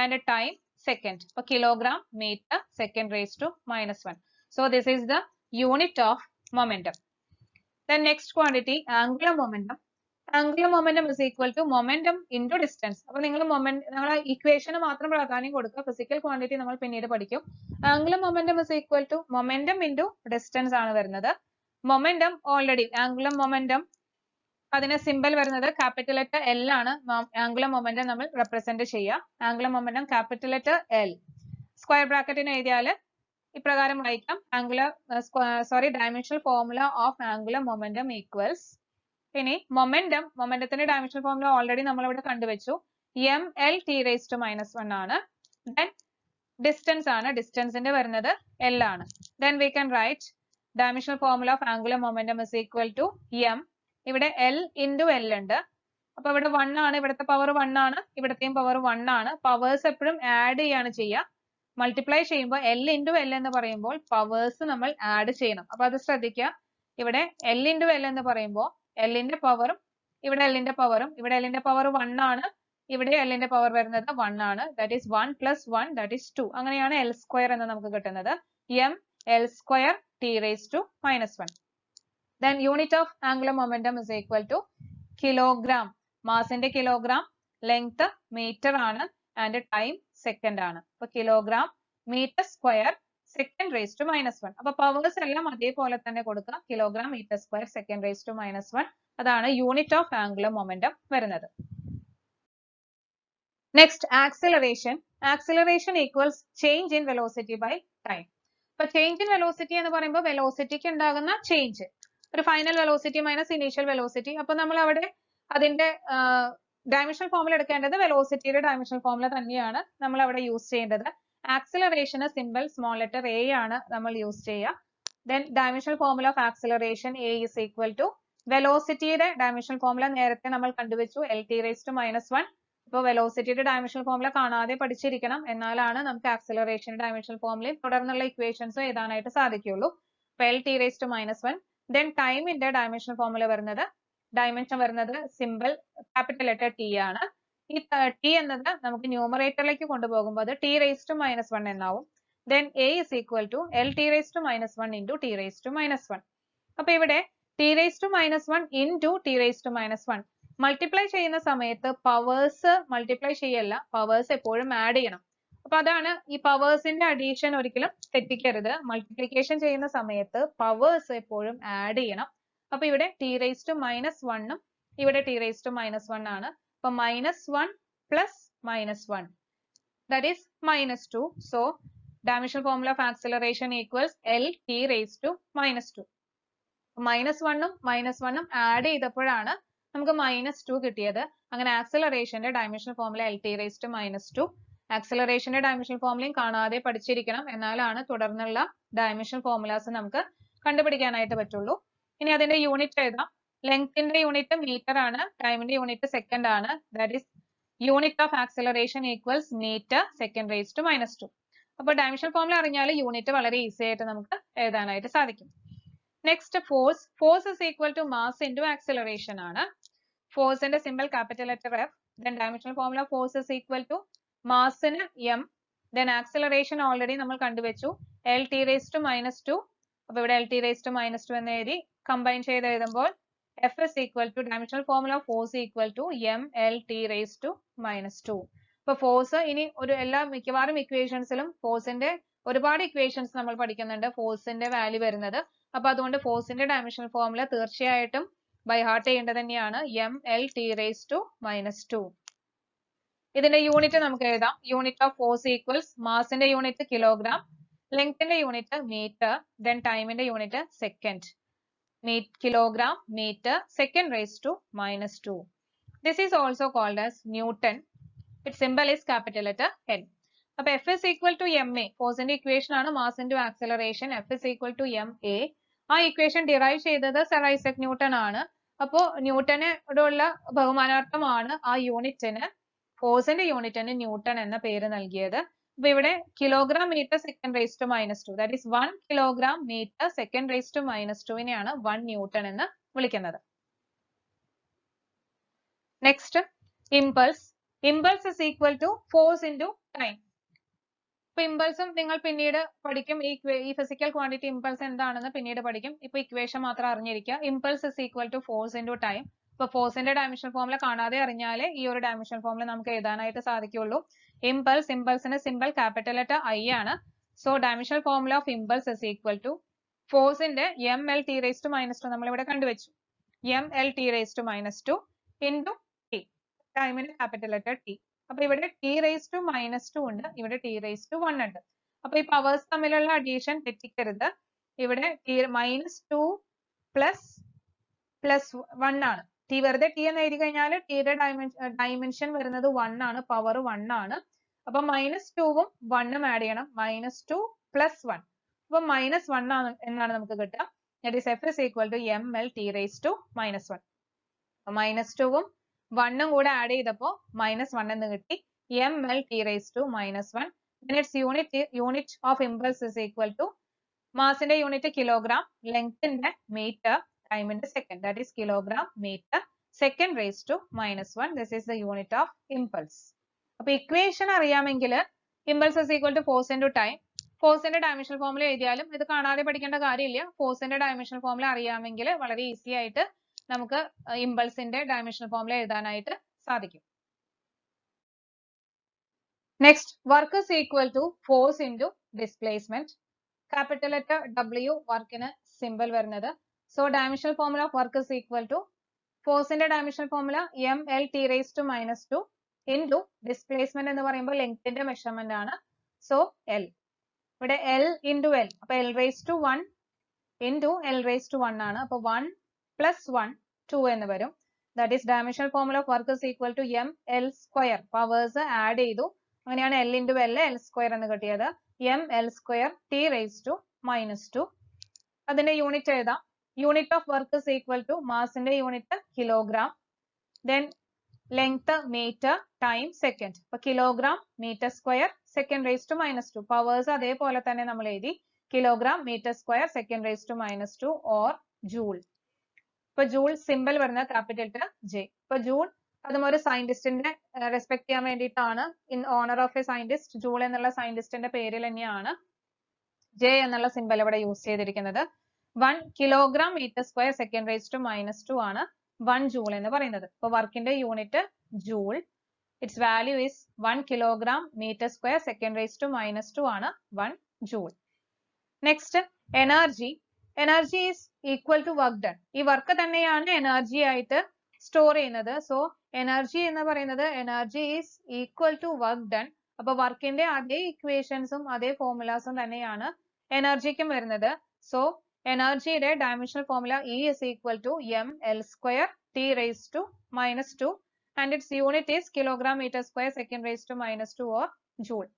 and time second. അപ്പൊ kilogram metre second raise to -1. So this is the unit of momentum. Then next quantity angular momentum. Angular momentum is equal to momentum into distance. അപ്പൊ നിങ്ങൾ നിങ്ങളെ ഇക്വേഷന് മാത്രം പ്രാധാന്യം കൊടുക്കുക, physical quantity നമ്മൾ പിന്നീട് പഠിക്കും. Angular momentum is equal to momentum into distance ആണ് വരുന്നത്. മൊമെന്റം ഓൾറെഡി ആംഗുലർ മൊമെന്റം അതിന് സിമ്പിൾ വരുന്നത് ക്യാപിറ്റൽ ലെറ്റർ L ആണ്. ആംഗുലർ മൊമെന്റം നമ്മൾ റെപ്രസെന്റ് ചെയ്യുക. Angular momentum capital letter L. Square ബ്രാക്കറ്റിന് എഴുതിയാൽ ഇപ്രകാരം വായിക്കാം. Dimensional formula of angular momentum equals. ഇനി മൊമെന്റത്തിന്റെ ഡയമെൻഷണൽ ഫോർമുല ഓൾറെഡി നമ്മൾ ഇവിടെ കണ്ടുവച്ചു, ML T raised to -1 ആണ്. ദെൻ ഡിസ്റ്റൻസ് ആണ്, ഡിസ്റ്റൻസിന്റെ വരുന്നത് L ആണ്. Then we can write dimensional formula of angular momentum is equal to M. ഇവിടെ L ഇൻറ്റു L ഉണ്ട്. അപ്പൊ ഇവിടെ 1 ആണ്, ഇവിടുത്തെ പവർ 1 ആണ്, ഇവിടത്തെയും പവർ 1 ആണ്. പവേഴ്സ് എപ്പോഴും ആഡ് ചെയ്യാണ് ചെയ്യുക. മൾട്ടിപ്ലൈ ചെയ്യുമ്പോൾ L ഇൻറ്റു L എന്ന് പറയുമ്പോൾ പവേഴ്സ് നമ്മൾ ആഡ് ചെയ്യണം. അപ്പൊ അത് ശ്രദ്ധിക്കുക. ഇവിടെ L ഇൻറ്റു L എന്ന് പറയുമ്പോൾ L ന്റെ പവറും ഇവിടെ L ന്റെ പവറും, ഇവിടെ L ന്റെ പവർ 1 ആണ്, ഇവിടെ L ന്റെ പവർ വരുന്നത് 1 ആണ്. That is 1 + 1 that is 2. അങ്ങനെയാണ് L സ്ക്വയർ എന്ന് നമുക്ക് കിട്ടുന്നത്. M L square T raised to -1. Then unit of angular momentum is equal to kilogram. മാസിന്റെ കിലോഗ്രാം, ലെങ്ത് മീറ്റർ ആണ്, ആൻഡ് ടൈം സെക്കൻഡ് ആണ്. അപ്പൊ kilogram metre square second raise to -1. അപ്പൊ powers എല്ലാം അതേപോലെ തന്നെ കൊടുക്കുക. Kilogram metre square second raise to -1. അതാണ് യൂണിറ്റ് ഓഫ് ആംഗുലർ മൊമെന്റം വരുന്നത്. Next acceleration. Acceleration equals change in velocity by time. അപ്പൊ ചേഞ്ച് ഇൻ വെലോസിറ്റി എന്ന് പറയുമ്പോൾ വെലോസിറ്റിക്ക് ഉണ്ടാകുന്ന ചേഞ്ച്, ഒരു final velocity minus initial velocity. അപ്പൊ നമ്മൾ അവിടെ അതിന്റെ ഡയമെൻഷണൽ ഫോർമുല എടുക്കേണ്ടത് വെലോസിറ്റിയുടെ ഡയമെൻഷണൽ ഫോർമുല തന്നെയാണ് നമ്മൾ അവിടെ യൂസ് ചെയ്യേണ്ടത്. ആക്സിലറേഷന് സിമ്പിൾ സ്മോൾ ലെറ്റർ a ആണ് നമ്മൾ യൂസ് ചെയ്യുക. Then dimensional formula of acceleration a is equal to വെലോസിറ്റിയുടെ ഡയമെൻഷണൽ ഫോർമുല നേരത്തെ നമ്മൾ കണ്ടുവച്ചു, LT⁻⁻1. ഇപ്പോൾ വെലോസിറ്റിയുടെ ഡയമെൻഷണൽ ഫോർമുല കാണാതെ പഠിച്ചിരിക്കണം, എന്നാലാണ് നമുക്ക് ആക്സിലറേഷൻ ഡയമെൻഷണൽ ഫോർമുലയും തുടർന്നുള്ള ഇക്വേഷൻസും എഴുതാനായിട്ട് സാധിക്കുള്ളൂ. അപ്പോൾ LT⁻⁻1. ദെൻ ടൈമിന്റെ ഡയമെൻഷണൽ ഫോർമുല വരുന്നത്, ഡയമെൻഷൻ വരുന്നത് സിമ്പിൾ ക്യാപിറ്റൽ ലെറ്റർ T ആണ്. ഈ T എന്നത് നമുക്ക് ന്യൂമറേറ്ററിലേക്ക് കൊണ്ടുപോകുമ്പോൾ അത് T⁻⁻1 എന്നാവും. Then A is equal to LT⁻⁻1 into T⁻⁻1. അപ്പൊ ഇവിടെ T⁻⁻1 into T⁻⁻1 മൾട്ടിപ്ലൈ ചെയ്യുന്ന സമയത്ത് പവേഴ്സ് മൾട്ടിപ്ലൈ ചെയ്യല്ല, പവേഴ്സ് എപ്പോഴും ആഡ് ചെയ്യണം. അപ്പൊ അതാണ് ഈ പവേഴ്സിന്റെ അഡീഷൻ ഒരിക്കലും തെറ്റിക്കരുത്. മൾട്ടിപ്ലിക്കേഷൻ ചെയ്യുന്ന സമയത്ത് പവേഴ്സ് എപ്പോഴും ആഡ് ചെയ്യണം. അപ്പൊ ഇവിടെ T⁻⁻1 ഉം ഇവിടെ T⁻⁻1 ആണ്. അപ്പൊ -1 plus -1, that is -2. So dimensional formula of acceleration equals LT⁻⁻2. -1 ഉം -1 ഉം ആഡ് ചെയ്തപ്പോഴാണ് നമുക്ക് -2 കിട്ടിയത്. അങ്ങനെ ആക്സിലറേഷന്റെ ഡയമെൻഷണൽ ഫോർമുല LT⁻⁻2. ആക്സിലറേഷന്റെ ഡയമെൻഷണൽ ഫോർമുലയും കാണാതെ പഠിച്ചിരിക്കണം, എന്നാലാണ് തുടർന്നുള്ള ഡയമെൻഷണൽ ഫോർമുലാസ് നമുക്ക് കണ്ടുപിടിക്കാനായിട്ട് പറ്റുള്ളൂ. ഇനി അതിന്റെ യൂണിറ്റ് എഴുതാം. ലെങ്ത്തിന്റെ യൂണിറ്റ് മീറ്റർ ആണ്, ടൈമിന്റെ യൂണിറ്റ് സെക്കൻഡ് ആണ്. That is unit of acceleration equals metre second raise to -2. അപ്പൊ ഡയമെൻഷണൽ ഫോർമുല അറിഞ്ഞാൽ യൂണിറ്റ് വളരെ ഈസി ആയിട്ട് നമുക്ക് എഴുതാനായിട്ട് സാധിക്കും. Next force. Force is equal to mass into acceleration ആണ്. ഫോഴ്സിന്റെ symbol capital letter F. Then dimensional formula force is equal to മാസിന് m. ദെൻ ആക്സിലറേഷൻ ഓൾറെഡി നമ്മൾ കണ്ടുവച്ചു, LT⁻⁻2. അപ്പൊ ഇവിടെ LT⁻⁻2 എന്ന് എഴുതി. കമ്പൈൻ ചെയ്ത് എഴുതുമ്പോൾ F is equal to dimensional formula of force equal to mLT⁻⁻2. ഇപ്പൊ ഫോഴ്സ് ഇനി മിക്കവാറും ഇക്വേഷൻസിലും ഫോഴ്സിന്റെ ഒരുപാട് ഇക്വേഷൻസ് നമ്മൾ പഠിക്കുന്നുണ്ട്, ഫോഴ്സിന്റെ വാല്യൂ വരുന്നത്. അപ്പൊ അതുകൊണ്ട് ഫോഴ്സിന്റെ ഡയമെൻഷണൽ ഫോർമുല തീർച്ചയായിട്ടും ബൈ ഹാർട്ട് ചെയ്യേണ്ടത് തന്നെയാണ്, mLT⁻⁻2. ഇതിന്റെ യൂണിറ്റ് നമുക്ക് എഴുതാം. യൂണിറ്റ് ഓഫ് ഫോഴ്സ് ഈക്വൽസ് മാസിന്റെ യൂണിറ്റ് കിലോഗ്രാം, ലെങ്ത്തിന്റെ യൂണിറ്റ് മീറ്റർ, ദെൻ ടൈമിന്റെ unit second. Kilogram meter second raised to -2. This is also called as Newton. Its symbol is capital letter N. അപ്പൊ F is equal to ma. ഫോഴ്സിന്റെ equation ആണ് mass into acceleration. F is equal to ma. ആ equation derive ചെയ്തത് sir Isaac Newton ആണ്. അപ്പോ ന്യൂട്ടനോടുള്ള ബഹുമാനാർത്ഥമാണ് ആ യൂണിറ്റിന്, ഫോഴ്സിന്റെ യൂണിറ്റിന് ന്യൂട്ടൺ എന്ന പേര് നൽകിയത്. അപ്പൊ ഇവിടെ kilogram metre second raise to -2, that is 1 kilogram metre second raise to -2നെയാണ് 1 ന്യൂട്ടൺ എന്ന് വിളിക്കുന്നത്. Next impulse. Impulse is equal to force into time. ഇപ്പൊ ഇമ്പൾസും നിങ്ങൾ പിന്നീട് പഠിക്കും. ഈ ഫിസിക്കൽ ക്വാണ്ടിറ്റി ഇമ്പൾസ് എന്താണെന്ന് പിന്നീട് പഠിക്കും. ഇപ്പൊ ഇക്വേഷൻ മാത്രം അറിഞ്ഞിരിക്കുക. Impulse is equal to force into time. ഇപ്പൊ ഫോഴ്സിന്റെ ഡയമെൻഷണൽ ഫോർമുല കാണാതെ അറിഞ്ഞാലേ ഈ ഒരു ഡയമെൻഷണൽ ഫോർമുല നമുക്ക് എഴുതാനായിട്ട് സാധിക്കുള്ളൂ. ഇമ്പൾസിന് സിമ്പിൾ ക്യാപിറ്റൽ ലെറ്റർ I ആണ്. So dimensional formula of impulse is equal to ഫോഴ്സിന്റെ mLT⁻⁻2 നമ്മൾ ഇവിടെ കണ്ടുവച്ചു, mLT⁻⁻2 ഇൻറ്റു T, ടൈമിന്റെ ക്യാപിറ്റൽ ലെറ്റർ T. അപ്പൊ ഇവിടെ T⁻⁻2 ഉണ്ട്, ഇവിടെ T⁻1 ഉണ്ട്. അപ്പൊ ഈ പവേഴ്സ് തമ്മിലുള്ള അഡീഷൻ തെറ്റിക്കരുത്. ഇവിടെ -2 പ്ലസ് 1 ആണ്. വെറുതെ T എന്ന് എഴുതി കഴിഞ്ഞാൽ Tയുടെ ഡയമെൻഷൻ വരുന്നത് 1 ആണ്, പവർ 1 ആണ്. അപ്പൊ -2ഉം 1ഉം ആഡ് ചെയ്യണം, -2 plus 1. അപ്പൊ -1 എന്നാണ് നമുക്ക് കിട്ടുക. That is F is equal to mLT⁻⁻1. -2ഉം 1ഉം കൂടെ ആഡ് ചെയ്തപ്പോ -1 എന്ന് കിട്ടി, mLT⁻⁻1. Then its unit of impulse is equal to മാസിന്റെ യൂണിറ്റ് കിലോഗ്രാം, ലെങ്ത്തിന്റെ മീറ്റർ, ടൈമിന്റെ second, that is kilogram meter second raised to -1. This is the unit of impulse. അപ്പൊ equation അറിയാമെങ്കിൽ impulse is equal to force into time. ഫോഴ്സിന്റെ dimensional formula എഴുതിയാലും ഇത് കാണാതെ പഠിക്കേണ്ട കാര്യമില്ല. ഫോഴ്സിന്റെ ഡയമെൻഷണൽ ഫോർമുല അറിയാമെങ്കിൽ വളരെ ഈസി ആയിട്ട് നമുക്ക് ഇമ്പൾസിന്റെ ഡയമെൻഷണൽ ഫോർമുല എഴുതാനായിട്ട് സാധിക്കും. Next, work is equal to force into displacement. Capital letter W വർക്കിന് സിമ്പിൾ വരുന്നത്. So dimensional formula of work is equal to ഫോഴ്സിന്റെ dimensional formula mL(T⁻⁻²) into displacement എന്ന് പറയുമ്പോൾ ലെങ്ത്തിന്റെ മെഷർമെന്റ് ആണ്. So L. ഇവിടെ L into L. അപ്പൊ L⁻⁴ into L⁻⁴ ആണ്. അപ്പൊ 1 + 1 2 എന്ന് വരും. That is dimensional formula of work is equal to mL². Powers add ചെയ്തു, അങ്ങനെയാണ് L into L L² എന്ന് കിട്ടിയത്. mL²T⁻². അതിന്റെ യൂണിറ്റ് എഴുതാം. Unit of work is equal to മാസിന്റെ unit kilogram, then length metre, time second. അപ്പൊ kilogram metre square (2) powers അതേപോലെ തന്നെ നമ്മൾ എഴുതി, kilogram metre square (2) or joule. ഇപ്പൊ ജൂൾ സിമ്പിൾ വരുന്ന ക്യാപിറ്റൽ ലെറ്റർ J. ഇപ്പൊ ജൂൾ അതും ഒരു സയന്റിസ്റ്റിന്റെ റെസ്പെക്ട് ചെയ്യാൻ വേണ്ടിയിട്ടാണ്, in honour of a scientist. Joule എന്നുള്ള സയന്റിസ്റ്റിന്റെ പേരിൽ തന്നെയാണ് J എന്നുള്ള സിമ്പിൾ ഇവിടെ യൂസ് ചെയ്തിരിക്കുന്നത്. 1 കിലോഗ്രാം മീറ്റർ സ്ക്വയർ (2) ആണ് 1 ജൂൾ എന്ന് പറയുന്നത്. അപ്പൊ വർക്കിന്റെ unit joule. Its value is 1 kilogram metre square (2) ആണ് 1 joule. Next, energy. Energy is equal to work done. ഈ വർക്ക് തന്നെയാണ് എനർജി ആയിട്ട് സ്റ്റോർ ചെയ്യുന്നത്. സോ എനർജി എന്ന് പറയുന്നത് energy is equal to work done. അപ്പൊ വർക്കിന്റെ അതേ ഇക്വേഷൻസും അതേ ഫോർമുലാസും തന്നെയാണ് എനർജിക്കും വരുന്നത്. സോ എനർജിയുടെ dimensional formula E is equal to mL²T⁻⁻² and its unit is kilogram meter square (2) or joule.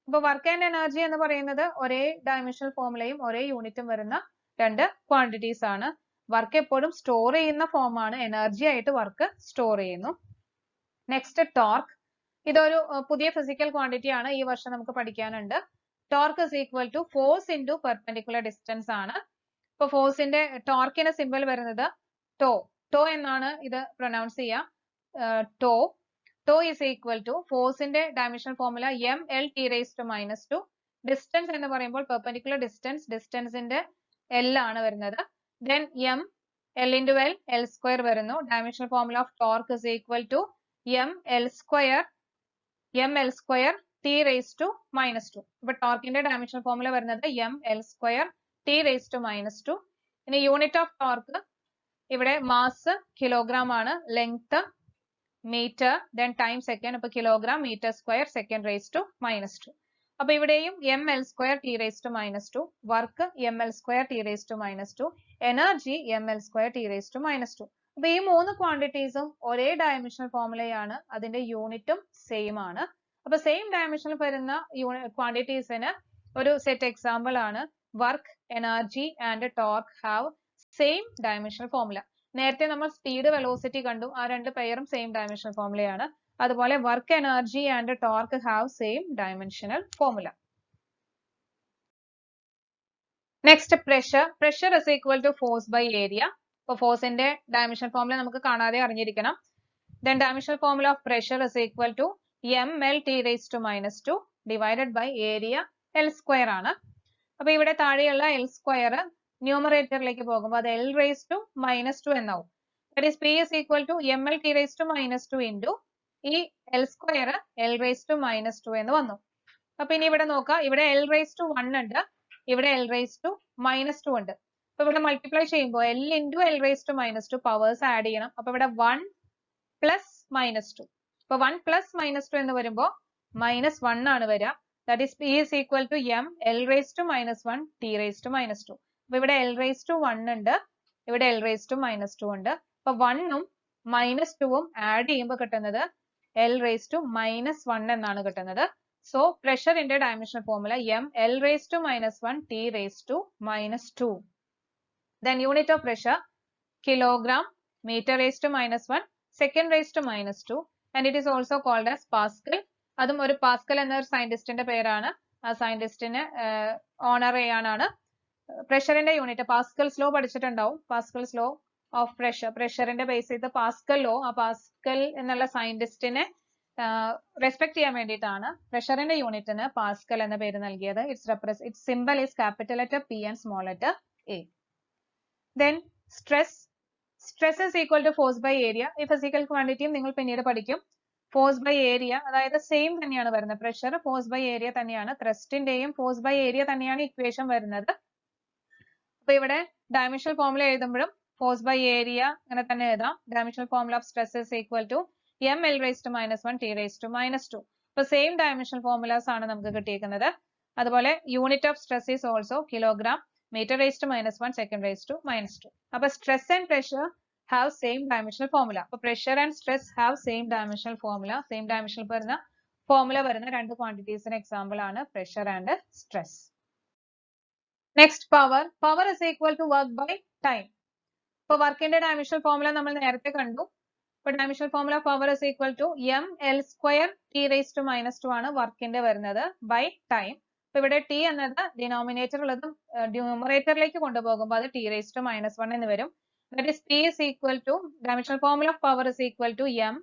അപ്പൊ വർക്ക് ആൻഡ് എനർജി എന്ന് പറയുന്നത് ഒരേ ഡയമെൻഷണൽ ഫോർമുലയും ഒരേ യൂണിറ്റും വരുന്ന രണ്ട് ക്വാണ്ടിറ്റീസ് ആണ്. വർക്ക് എപ്പോഴും സ്റ്റോർ ചെയ്യുന്ന ഫോം ആണ്, എനർജി ആയിട്ട് വർക്ക് സ്റ്റോർ ചെയ്യുന്നു. Next, torque. ഇതൊരു പുതിയ ഫിസിക്കൽ ക്വാണ്ടിറ്റി ആണ്, ഈ വർഷം നമുക്ക് പഠിക്കാനുണ്ട്. Torque is equal to force into perpendicular distance ആണ്. ഇപ്പൊ ഫോഴ്സിന്റെ ടോർക്കിന് സിമ്പിൾ വരുന്നത് ടോ. ടോ എന്നാണ് ഇത് പ്രൊനൗൺസ് ചെയ്യുക. Tau. Tau is equal to ഫോഴ്സിന്റെ ഡയമെൻഷണൽ ഫോർമുല mL(T⁻²). ഡിസ്റ്റൻസ് എന്ന് പറയുമ്പോൾ പെർപെൻഡിക്കുലർ ഡിസ്റ്റൻസ്, ഡിസ്റ്റൻസിന്റെ L ആണ് വരുന്നത്. Then L into L L² വരുന്നു. Dimensional formula of torque is equal to mL²T⁻². ഇപ്പൊ ടോർക്കിന്റെ ഡയമെൻഷണൽ ഫോർമുല വരുന്നത് mL²T⁻². ഇനി യൂണിറ്റ് ഓഫ് ടോർക്ക്, ഇവിടെ മാസ് കിലോഗ്രാം ആണ്, length metre, then time second. അപ്പൊ കിലോഗ്രാം മീറ്റർ സ്ക്വയർ (2). അപ്പൊ ഇവിടെയും mL²T⁻², work mL²T⁻², energy mL²T⁻². അപ്പൊ ഈ മൂന്ന് ക്വാണ്ടിറ്റീസും ഒരേ ഡയമെൻഷണൽ ഫോർമുലയാണ്, അതിന്റെ യൂണിറ്റും സെയിം ആണ്. അപ്പൊ സെയിം ഡയമെൻഷനിൽ വരുന്ന ക്വാണ്ടിറ്റീസിന് ഒരു സെറ്റ് എക്സാമ്പിൾ ആണ് work, energy and torque have same dimensional formula. നേരത്തെ നമ്മൾ സ്പീഡ്, വെലോസിറ്റി കണ്ടു, ആ രണ്ട് പെയറും സെയിം ഡയമെൻഷണൽ ഫോർമുലയാണ്. അതുപോലെ work, energy and torque have same dimensional formula. Next, pressure. Pressure is equal to force by area. ഇപ്പൊ ഫോഴ്സിന്റെ ഡയമെൻഷണൽ ഫോർമുല നമുക്ക് കാണാതെ അറിഞ്ഞിരിക്കണം. Then dimensional formula of pressure is equal to mL(T⁻²) divided by area L² ആണ്. അപ്പൊ ഇവിടെ താഴെയുള്ള L² ന്യൂമറേറ്ററിലേക്ക് പോകുമ്പോൾ അത് L⁻² എന്നാവും. That is P is equal to mL(T⁻²) into ഈ L² L⁻² എന്ന് വന്നു. അപ്പൊ ഇനി ഇവിടെ നോക്കാം, ഇവിടെ L⁻1 ഉണ്ട്, ഇവിടെ L⁻² ഉണ്ട്. അപ്പൊ ഇവിടെ മൾട്ടിപ്ലൈ ചെയ്യുമ്പോൾ L into L⁻² powers add ചെയ്യണം. അപ്പൊ ഇവിടെ 1 + -2. അപ്പൊ 1 + -2 എന്ന് വരുമ്പോൾ -1 ആണ് വരിക. That is P is equal to mL⁻⁻1 T⁻². അപ്പൊ ഇവിടെ L⁻1 ഉണ്ട്, ഇവിടെ L⁻2 ഉണ്ട്. അപ്പൊ 1ഉം -2ഉം ആഡ് ചെയ്യുമ്പോൾ കിട്ടുന്നത് L⁻1 എന്നാണ് കിട്ടുന്നത്. സോ പ്രഷറിന്റെ dimensional formula mL⁻1 T⁻². Then unit of pressure kilogram meter⁻1 second⁻², and it is also called as Pascal. അതും ഒരു പാസ്കൽ എന്ന ഒരു സയന്റിസ്റ്റിന്റെ പേരാണ്. ആ സയന്റിസ്റ്റിനെ ഓണർ ചെയ്യാനാണ്. പ്രഷറിന്റെ യൂണിറ്റ് പാസ്കൽസ് ലോ പഠിച്ചിട്ടുണ്ടാവും. പാസ്കൽസ് ലോ ഓഫ് പ്രഷർ, പ്രഷറിന്റെ ബേസ് ചെയ്ത് പാസ്കൽ ലോ, ആ പാസ്കൽ എന്നുള്ള സയന്റിസ്റ്റിനെ റെസ്പെക്ട് ചെയ്യാൻ വേണ്ടിയിട്ടാണ് പ്രഷറിന്റെ യൂണിറ്റിന് പാസ്കൽ എന്ന പേര് നൽകിയത്. its symbol is capital letter P and small letter A. Then stress. Stress is equal to force by area. ഈ physical quantity നിങ്ങൾ പിന്നീട് പഠിക്കും. Force by area അതായത് സെയിം തന്നെയാണ് വരുന്നത്. പ്രഷർ ഫോഴ്സ് ബൈ ഏരിയ തന്നെയാണ്. ത്രസ്റ്റിന്റെയും ഫോഴ്സ് ബൈ ഏരിയ തന്നെയാണ് ഇക്വേഷൻ വരുന്നത്. അപ്പൊ ഇവിടെ ഡയമെൻഷണൽ ഫോർമുല എഴുതുമ്പോഴും ഫോഴ്സ് ബൈ ഏരിയ അങ്ങനെ തന്നെ എഴുതാം. Dimensional formula of stress is equal to ml raised to -1 t raised to -2. ഇപ്പൊ സെയിം ഡയമെൻഷണൽ ഫോർമുലാസ് ആണ് നമുക്ക് കിട്ടിയിരിക്കുന്നത്. അതുപോലെ unit of stress is also kilogram meter raised to -1 second raised to -2. അപ്പൊ stress and pressure have same dimensional formula. So pressure and stress have same dimensional formula. Same dimensional വരുന്ന formula വരുന്ന രണ്ട് quantities ന് example ആണ് pressure and stress. Next power. Power is equal to work by time. So work ന്റെ dimensional formula നമ്മൾ നേരത്തെ കണ്ടു. അപ്പോൾ dimensional formula of power is equal to ml square t raised to -2 ആണ് work ന്റെ വരുന്നത് by time. അപ്പോൾ ഇവിടെ t എന്നത് denominator ഉള്ളത് numeratorലേക്ക് കൊണ്ടുപോകുമ്പോൾ അത് t raised to -1 എന്ന് വരും. That is P is equal to, dimensional formula of power is equal to m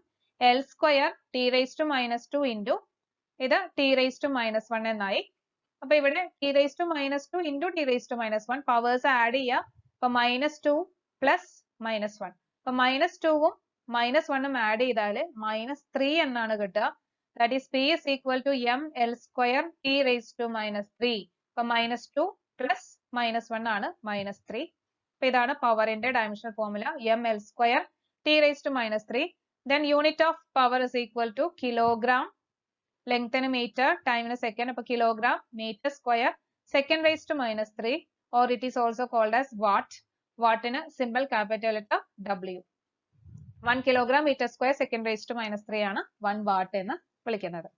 L square t raised to -2 into ഇത് t raised to -1 എന്നായി. അപ്പൊ ഇവിടെ t raised to -2 into t raised to -1 powers add ചെയ്യുക. അപ്പൊ -2 plus -1. അപ്പൊ -2 ഉം -1 ഉം add ചെയ്താൽ -3 എന്നാണ് കിട്ടുക. That is P is equal to m L square t raised to -3. അപ്പൊ -2 plus -1 ആണ് -3. അപ്പൊ ഇതാണ് പവറിന്റെ dimensional formula ml square t raised to -3. Then unit of power is equal to kilogram, length in meter, time in a second. അപ്പൊ kilogram meter square second raised to -3 or it is also called as watt. Watt in a symbol capital letter W. 1 kilogram meter square second raised to -3 ആണ് 1 watt എന്ന് വിളിക്കുന്നത്.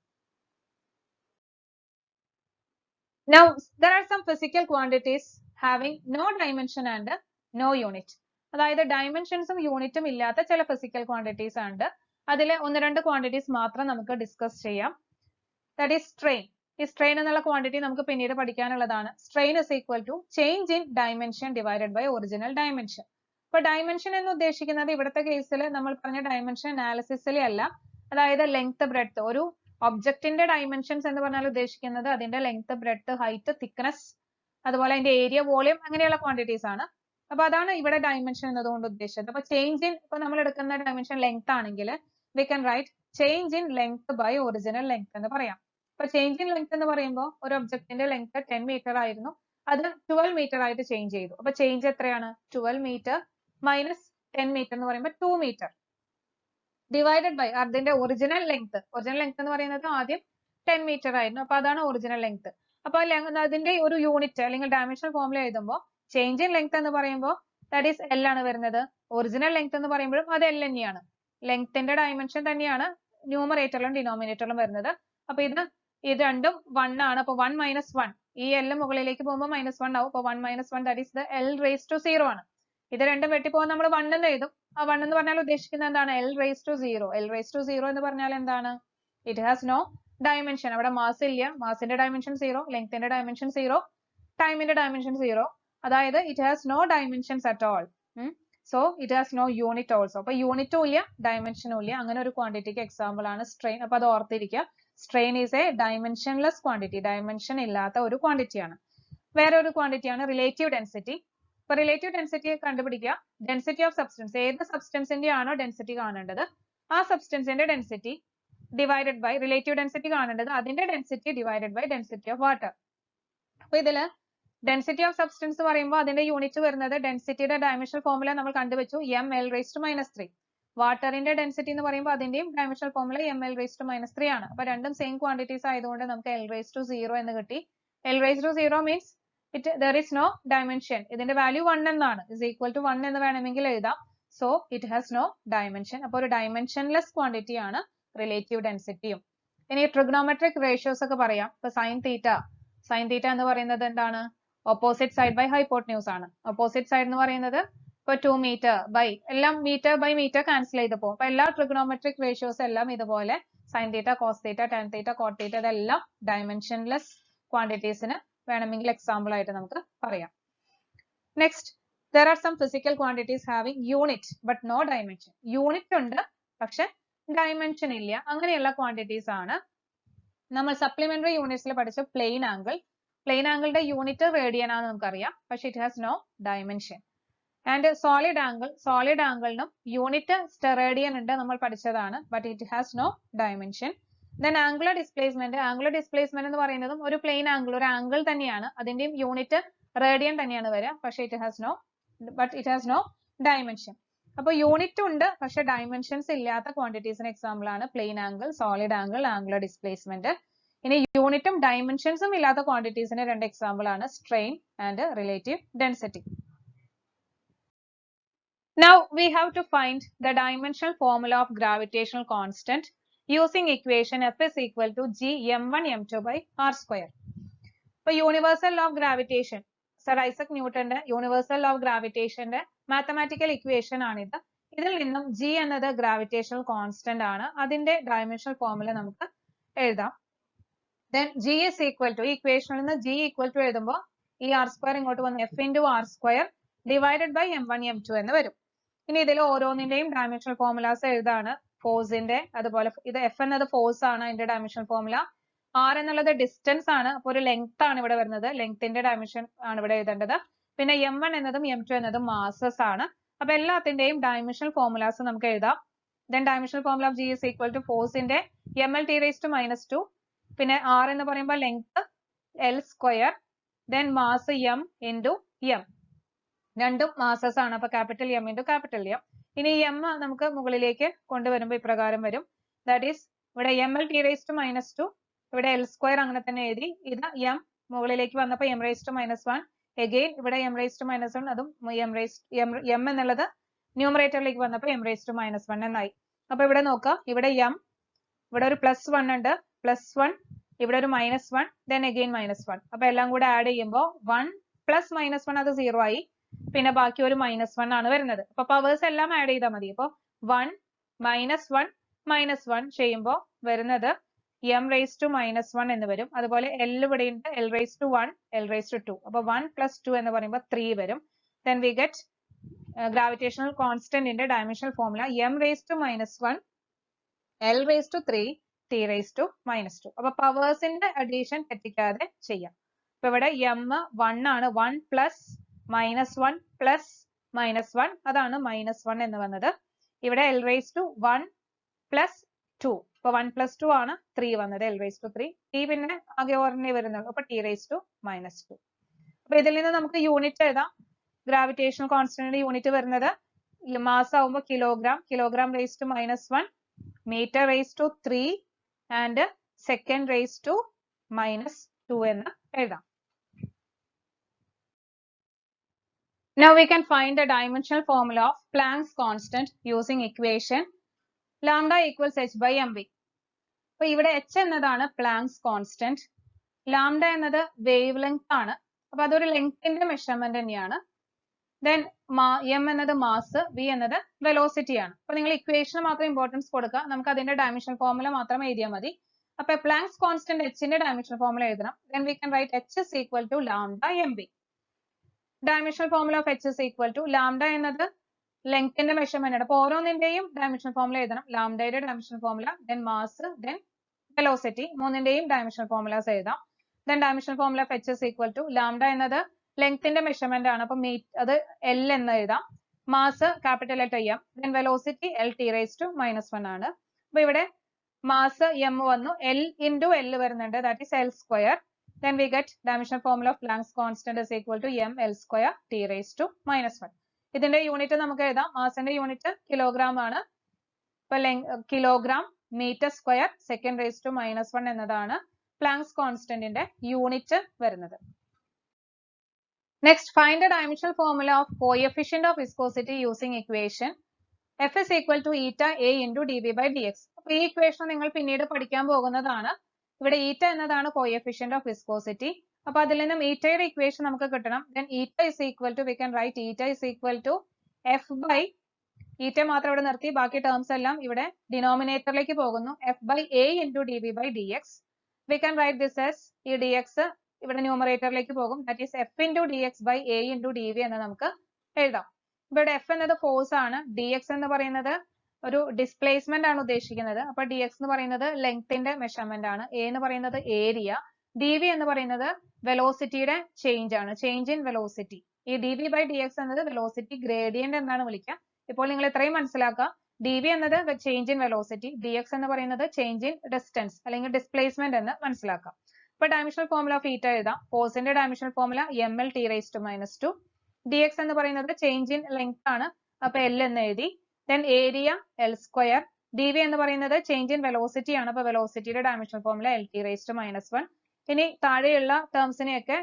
Now there are some physical quantities having no dimension and no unit. അതായത് ഡയമെൻഷൻസും യൂണിറ്റും ഇല്ലാത്ത ചില physical quantities ഉണ്ട്. അതിലെ ഒന്ന് രണ്ട് ക്വാണ്ടിറ്റീസ് മാത്രം നമുക്ക് ഡിസ്കസ് ചെയ്യാം. That is strain. ഈ സ്ട്രെയിൻ എന്നുള്ള ക്വാണ്ടിറ്റി നമുക്ക് പിന്നീട് പഠിക്കാനുള്ളതാണ്. Strain is equal to change in dimension divided by original dimension. ഇപ്പൊ ഡയമെൻഷൻ എന്ന് ഉദ്ദേശിക്കുന്നത് ഇവിടുത്തെ കേസിൽ നമ്മൾ പറഞ്ഞ ഡയമെൻഷൻ അനാലിസിസിലെ അല്ല. അതായത് ലെങ്ത് ബ്രെഡ്ത്ത്, ഒരു ഒബ്ജക്റ്റിന്റെ ഡയമെൻഷൻസ് എന്ന് പറഞ്ഞാൽ ഉദ്ദേശിക്കുന്നത് അതിന്റെ ലെങ്ത് ബ്രെഡ്ത്ത് ഹൈറ്റ് തിക്നെസ് അതുപോലെ അതിന്റെ ഏരിയ വോളിയം അങ്ങനെയുള്ള ക്വാണ്ടിറ്റീസ് ആണ്. അപ്പൊ അതാണ് ഇവിടെ ഡയമെൻഷൻ എന്നതുകൊണ്ട് ഉദ്ദേശിച്ചത്. അപ്പൊ ചേഞ്ച് ഇൻ, ഇപ്പൊ നമ്മൾ എടുക്കുന്ന ഡയമെൻഷൻ ലെങ്ത് ആണെങ്കിൽ we can write change in length by original length എന്ന് പറയാം. അപ്പൊ ചേഞ്ച് ഇൻ ലെങ്ത് എന്ന് പറയുമ്പോൾ ഒരു ഒബ്ജക്റ്റിന്റെ ലെങ്ത് 10 മീറ്റർ ആയിരുന്നു, അത് 12 മീറ്റർ ആയിട്ട് ചേഞ്ച് ചെയ്തു. അപ്പൊ ചേഞ്ച് എത്രയാണ്? 12 മീറ്റർ മൈനസ് 10 മീറ്റർ എന്ന് പറയുമ്പോൾ 2 മീറ്റർ ഡിവൈഡഡ് ബൈ അതിന്റെ ഒറിജിനൽ ലെങ്ത്. ഒറിജിനൽ ലെങ്ത് എന്ന് പറയുന്നത് ആദ്യം 10 മീറ്റർ ആയിരുന്നു, അപ്പൊ അതാണ് ഒറിജിനൽ ലെങ്ത്. അപ്പൊ അതിന്റെ ഒരു യൂണിറ്റ് അല്ലെങ്കിൽ ഡയമെൻഷണൽ ഫോർമുല എഴുതുമ്പോൾ ചേഞ്ച് ഇൻ ലെങ്ത് എന്ന് പറയുമ്പോൾ ദാറ്റ് ഈസ് എൽ ആണ് വരുന്നത്. ഒറിജിനൽ ലെങ്ത് എന്ന് പറയുമ്പോഴും അത് എൽ തന്നെയാണ്. ലെങ്ത്തിന്റെ ഡയമെൻഷൻ തന്നെയാണ് ന്യൂമറേറ്ററിലും ഡിനോമിനേറ്ററിലും വരുന്നത്. അപ്പൊ ഇത് രണ്ടും 1 ആണ്. അപ്പൊ 1 മൈനസ് 1, ഈ എൽ മുകളിലേക്ക് പോകുമ്പോൾ -1 ആവും. അപ്പൊ 1 minus 1 that is the L raise to 0 ആണ്. ഇത് രണ്ടും വെട്ടിപ്പോകാൻ നമ്മൾ 1 എന്ന് എഴുതും. ആ 1 എന്ന് പറഞ്ഞാൽ ഉദ്ദേശിക്കുന്നത് എന്താണ്? L raise to 0. L raise to 0 എന്ന് പറഞ്ഞാൽ എന്താണ്? It has no dimension. അവിടെ മാസ് ഇല്ല. മാസിന്റെ ഡയമെൻഷൻ 0, ലെങ്ത്തിന്റെ ഡയമെൻഷൻ 0, ടൈമിന്റെ ഡയമെൻഷൻ 0. അതായത് it has no dimensions at all. So it has no unit also. അപ്പൊ യൂണിറ്റും ഇല്ല ഡയമെൻഷനും ഇല്ല. അങ്ങനെ ഒരു ക്വാണ്ടിറ്റിക്ക് എക്സാമ്പിൾ ആണ് സ്ട്രെയിൻ. അപ്പൊ അത് ഓർത്തിരിക്കുക. Strain is a dimensionless quantity. Dimension ഇല്ലാത്ത ഒരു ക്വാണ്ടിറ്റിയാണ്. വേറെ ഒരു ക്വാണ്ടിറ്റിയാണ് റിലേറ്റീവ് ഡെൻസിറ്റി. ഇപ്പൊ റിലേറ്റീവ് ഡെൻസിറ്റി കണ്ടുപിടിക്കുക. ഡെൻസിറ്റി ഓഫ് സബ്സ്റ്റൻസ്, ഏത് സബ്സ്റ്റൻസിന്റെ ആണോ ഡെൻസിറ്റി കാണേണ്ടത് ആ സബ്സ്റ്റൻസിന്റെ density divided by relative density കാണേണ്ടത് അതിന്റെ density divided by density of water. അപ്പൊ ഇതില് ഡെൻസിറ്റി ഓഫ് സബ്സ്റ്റൻസ് പറയുമ്പോൾ അതിന്റെ യൂണിറ്റ് വരുന്നത് ഡെൻസിറ്റിയുടെ ഡയമെൻഷണൽ ഫോർമുല നമ്മൾ കണ്ടുവച്ചു ml raised to -3. വാട്ടറിന്റെ ഡെൻസിറ്റി എന്ന് പറയുമ്പോൾ അതിന്റെയും dimensional formula ml raised to -3 ആണ്. അപ്പൊ രണ്ടും സെയിം ക്വാണ്ടിറ്റീസ് ആയതുകൊണ്ട് നമുക്ക് l raised to 0 എന്ന് കിട്ടി. l raised to 0 means there is no dimension. ഇതിന്റെ വാല്യൂ 1 എന്നാണ്. is equal to 1 എന്ന് വേണമെങ്കിൽ എഴുതാം. So it has no dimension. അപ്പൊ ഒരു ഡയമെൻഷൻലെസ് ക്വാണ്ടിറ്റി ആണ് റിലേറ്റീവ് ഡെൻസിറ്റിയും. ഇനി ട്രിഗണോമെട്രിക് റേഷ്യോസ് ഒക്കെ പറയാം. ഇപ്പൊ സൈൻ തീറ്റ എന്ന് പറയുന്നത് എന്താണ്? ഓപ്പോസിറ്റ് സൈഡ് ബൈ ഹൈപ്പോട്ടന്യൂസ് ആണ്. ഓപ്പോസിറ്റ് സൈഡ് എന്ന് പറയുന്നത് ഇപ്പൊ 2 മീറ്റർ ബൈ എല്ലാം മീറ്റർ ബൈ മീറ്റർ ക്യാൻസൽ ചെയ്ത് പോകും. അപ്പൊ എല്ലാ ട്രിഗണോമെട്രിക് റേഷ്യോസ് എല്ലാം ഇതുപോലെ sine theta, cos theta, tan theta, cot theta ഇതെല്ലാം ഡയമെൻഷൻലെസ് ക്വാണ്ടിറ്റീസിന് വേണമെങ്കിൽ എക്സാമ്പിൾ ആയിട്ട് നമുക്ക് പറയാം. Next, there are some physical quantities having unit but no dimension. Unit ഉണ്ട് പക്ഷെ ഡയമെൻഷൻ ഇല്ല. അങ്ങനെയുള്ള ക്വാണ്ടിറ്റീസ് ആണ് നമ്മൾ സപ്ലിമെന്ററി യൂണിറ്റ്സിൽ പഠിച്ച പ്ലെയിൻ ആംഗിൾ. പ്ലെയിൻ ആംഗിളിന്റെ യൂണിറ്റ് റേഡിയൻ ആണെന്ന് നമുക്കറിയാം, പക്ഷെ it has no dimension. And solid angle നും unit steradian ഉണ്ട്, നമ്മൾ പഠിച്ചതാണ്, but it has no dimension. Then angular displacement എന്ന് പറയുന്നതും ഒരു പ്ലെയിൻ ആംഗിൾ, ഒരു ആംഗിൾ തന്നെയാണ്, അതിന്റെയും യൂണിറ്റ് റേഡിയൻ തന്നെയാണ് വരിക, പക്ഷേ it has no dimension. അപ്പോൾ യൂണിറ്റ് ഉണ്ട് പക്ഷെ ഡയമെൻഷൻസ് ഇല്ലാത്ത ക്വാണ്ടിറ്റീസിന് എക്സാമ്പിൾ ആണ് plane angle, solid angle, angular displacement. ഇനി യൂണിറ്റും ഡയമെൻഷൻസും ഇല്ലാത്ത ക്വാണ്ടിറ്റീസിന് രണ്ട് എക്സാമ്പിൾ ആണ് strain and relative density. Now we have to find the dimensional formula of gravitational constant using equation F is equal to G m1 m2 by r square. ഇപ്പോൾ universal law of gravitation, sir Isaac ന്യൂട്ടന്റെ universal law of ഗ്രാവിറ്റേഷന്റെ mathematical equation ആണിത്. ഇതിൽ നിന്നും G എന്നത് gravitational constant ആണ്, അതിന്റെ dimensional formula നമുക്ക് എഴുതാം. Then G is equal to, ഈ ഇക്വേഷനിൽ നിന്ന് G equal to എഴുതുമ്പോൾ ഈ r square ഇങ്ങോട്ട് വന്ന് F into r square divided by m1 m2 എന്ന് വരും. ഇനി ഇതിൽ ഓരോന്നിന്റെയും ഡയമെൻഷണൽ ഫോർമുലാസ് എഴുതാണ്. ഫോഴ്സിന്റെ, അതുപോലെ ഇത് F എന്നത് ഫോഴ്സ് ആണ്, അതിന്റെ ഡയമെൻഷണൽ ഫോർമുല. R എന്നുള്ളത് ഡിസ്റ്റൻസ് ആണ്, അപ്പോൾ ഒരു ലെങ്ത് ആണ് ഇവിടെ വരുന്നത്, ലെങ്ത്തിന്റെ ഡയമെൻഷൻ ആണ് ഇവിടെ എഴുതേണ്ടത്. പിന്നെ m1 എന്നതും m2 എന്നതും മാസസ് ആണ്. അപ്പൊ എല്ലാത്തിന്റെയും ഡയമെൻഷണൽ ഫോർമുലാസ് നമുക്ക് എഴുതാം. Then dimensional formula of G is equal to ഫോഴ്സിന്റെ mlt raised to -2, പിന്നെ R എന്ന് പറയുമ്പോൾ length L square, then mass m into m, രണ്ടും മാസസ് ആണ്, അപ്പൊ capital M into capital M. ഇനി m നമുക്ക് മുകളിലേക്ക് കൊണ്ടുവരുമ്പോൾ ഇപ്രകാരം വരും, ദാറ്റ് ഈസ് ഇവിടെ mlt raised to -2, ഇവിടെ L സ്ക്വയർ അങ്ങനെ തന്നെ എഴുതി, ഇത് m മുകളിലേക്ക് വന്നപ്പോൾ m raised to -1, again ഇവിടെ m raised to -1, അതും m എന്നുള്ളത് ന്യൂമറേറ്ററിലേക്ക് വന്നപ്പോൾ m raised to -1 എന്നായി. അപ്പൊ ഇവിടെ നോക്കാം, ഇവിടെ m, ഇവിടെ ഒരു +1 ഉണ്ട്, +1, ഇവിടെ ഒരു -1, then again -1. അപ്പൊ എല്ലാം കൂടെ ആഡ് ചെയ്യുമ്പോൾ 1 + -1 അത് 0 ആയി, പിന്നെ ബാക്കി ഒരു -1 ആണ് വരുന്നത്. അപ്പൊ പവേഴ്സ് എല്ലാം ആഡ് ചെയ്താൽ മതി. അപ്പൊ 1 -1 -1 ചെയ്യുമ്പോൾ വരുന്നത് m raised to -1 എന്ന് വരും. അതുപോലെ L ഇവിടെ ഉണ്ട്, L raised to 1, L raised to 2. അപ്പൊ 1 + 2 എന്ന് പറയുമ്പോൾ 3 വരും. Then we get gravitational constant in the dimensional formula m raised to -1, L raised to 3, T raised to -2. അപ്പൊ പവേഴ്സിന്റെ അഡീഷൻ തെറ്റിക്കാതെ ചെയ്യാം. അപ്പൊ ഇവിടെ m 1 ആണ്, 1 + -1 + -1, അതാണ് -1 എന്ന് വന്നത്. ഇവിടെ L raised to 1 + 2, അപ്പൊ 1 + 2 ആണ് 3 വന്നത്, L raised to 3, T പിന്നെ ആകെ ഒരെണ്ണേ വരുന്നുള്ളൂ, അപ്പൊ T raised to -2. അപ്പൊ ഇതിൽ നിന്ന് നമുക്ക് യൂണിറ്റ് എഴുതാം. ഗ്രാവിറ്റേഷണൽ കോൺസ്റ്റന്റിന്റെ യൂണിറ്റ് വരുന്നത് മാസ് ആവുമ്പോൾ kilogram raised to -1, meter raised to 3 and second raised to -2 എന്ന് എഴുതാം. Now we can find the dimensional formula of Planck's constant using equation lambda equals h by mv. അപ്പൊ ഇവിടെ h എന്നതാണ് Planck's constant, lambda എന്നത് wave length ആണ്, അപ്പൊ അതൊരു ലെങ്ത്തിന്റെ measurement തന്നെയാണ്. Then m എന്നത് മാസ്, v എന്നത് വെലോസിറ്റി ആണ്. അപ്പൊ നിങ്ങൾ ഇക്വേഷന് മാത്രം ഇമ്പോർട്ടൻസ് കൊടുക്കുക, നമുക്ക് അതിന്റെ ഡയമെൻഷണൽ ഫോർമുല മാത്രം എഴുതിയാൽ മതി. അപ്പൊ Planck's constant h ന്റെ ഡയമെൻഷണൽ ഫോർമുല എഴുതണം. Then we can write h is equal to lambda mv. Dimensional formula of h is equal to lambda എന്നത് ലെങ്ത്തിന്റെ മെഷർമെന്റ് ആണ്, അപ്പൊ ഓരോന്നിന്റെയും ഡയമെൻഷണൽ ഫോർമുല എഴുതണം. ലാംഡയുടെ dimensional formula, then mass, then velocity, മൂന്നിന്റെയും ഡയമെൻഷണൽ ഫോർമുലാസ് എഴുതാം. Then dimensional formula of h is equal to lambda എന്നത് ലെങ്ത്തിന്റെ മെഷർമെന്റ് ആണ്, അപ്പൊ അത് L എന്ന് എഴുതാം. Mass capital letter m, then velocity L T raised to -1 ആണ്. അപ്പൊ ഇവിടെ മാസ് m വന്നു, L into L വരുന്നുണ്ട്, that is L square. Then we get dimensional formula of Planck's constant is equal to m L square T raised to -1. ഇതിന്റെ unit നമുക്ക് എഴുതാം. മാസിന്റെ unit kilogram ആണ്, ഇപ്പൊ kilogram metre square second raised to -1 എന്നതാണ് Planck's constant ന്റെ unit വരുന്നത്. Next, find the dimensional formula of coefficient of viscosity using equation F is equal to eta A into dv by dx. അപ്പൊ ഈ equation നിങ്ങൾ പിന്നീട് പഠിക്കാൻ പോകുന്നതാണ്. ഇവിടെ eta എന്നതാണ് coefficient of viscosity. അപ്പൊ അതിൽ നിന്നും ഈറ്റയുടെ ഇക്വേഷൻ നമുക്ക് കിട്ടണം. Then eta is equal to, we can write eta is equal to F by, eta മാത്രം ഇവിടെ നിർത്തി, ബാക്കി ടേംസ് എല്ലാം ഇവിടെ ഡിനോമിനേറ്ററിലേക്ക് പോകുന്നു, F by A into dv by dx. We can write this as, ഈ dx ഇവിടെ ന്യൂമറേറ്ററിലേക്ക് പോകും, that is F into dx by A into dv എന്ന് നമുക്ക് എഴുതാം. ഇവിടെ F എന്നത് ഫോഴ്സ് ആണ്, dx എന്ന് പറയുന്നത് ഒരു ഡിസ്പ്ലേസ്മെന്റ് ആണ് ഉദ്ദേശിക്കുന്നത്, അപ്പൊ dx എന്ന് പറയുന്നത് ലെങ്ത്തിന്റെ മെഷർമെന്റ് ആണ്, A എന്ന് പറയുന്നത് ഏരിയ, dv എന്ന് പറയുന്നത് വെലോസിറ്റിയുടെ ചേഞ്ച് ആണ്, ചേഞ്ച് ഇൻ വെലോസിറ്റി. ഈ dv by dx എന്നത് വെലോസിറ്റി ഗ്രേഡിയന്റ് എന്നാണ് വിളിക്കുക. ഇപ്പോൾ നിങ്ങൾ ഇത്രയും മനസ്സിലാക്കുക, dv എന്നത് ചേഞ്ച് ഇൻ വെലോസിറ്റി, dx എന്ന് പറയുന്നത് ചേഞ്ച് ഇൻ ഡിസ്റ്റൻസ് അല്ലെങ്കിൽ ഡിസ്പ്ലേസ്മെന്റ് എന്ന് മനസ്സിലാക്കാം. ഇപ്പൊ ഡയമെൻഷണൽ ഫോർമുല ഓഫ് ഈറ്റ എഴുതാം. ഫോഴ്സിന്റെ dimensional formula ml t raised to -2. dx എന്ന് പറയുന്നത് ചേഞ്ച് ഇൻ ലെങ്ത് ആണ്, അപ്പൊ L എന്ന് എഴുതി. Then area L square. dv എന്ന് പറയുന്നത് ചേഞ്ച് ഇൻ വെലോസിറ്റി ആണ്, അപ്പൊ വെലോസിറ്റിയുടെ dimensional formula lt raised to -1. ഇനി താഴെയുള്ള ടേംസിനെയൊക്കെ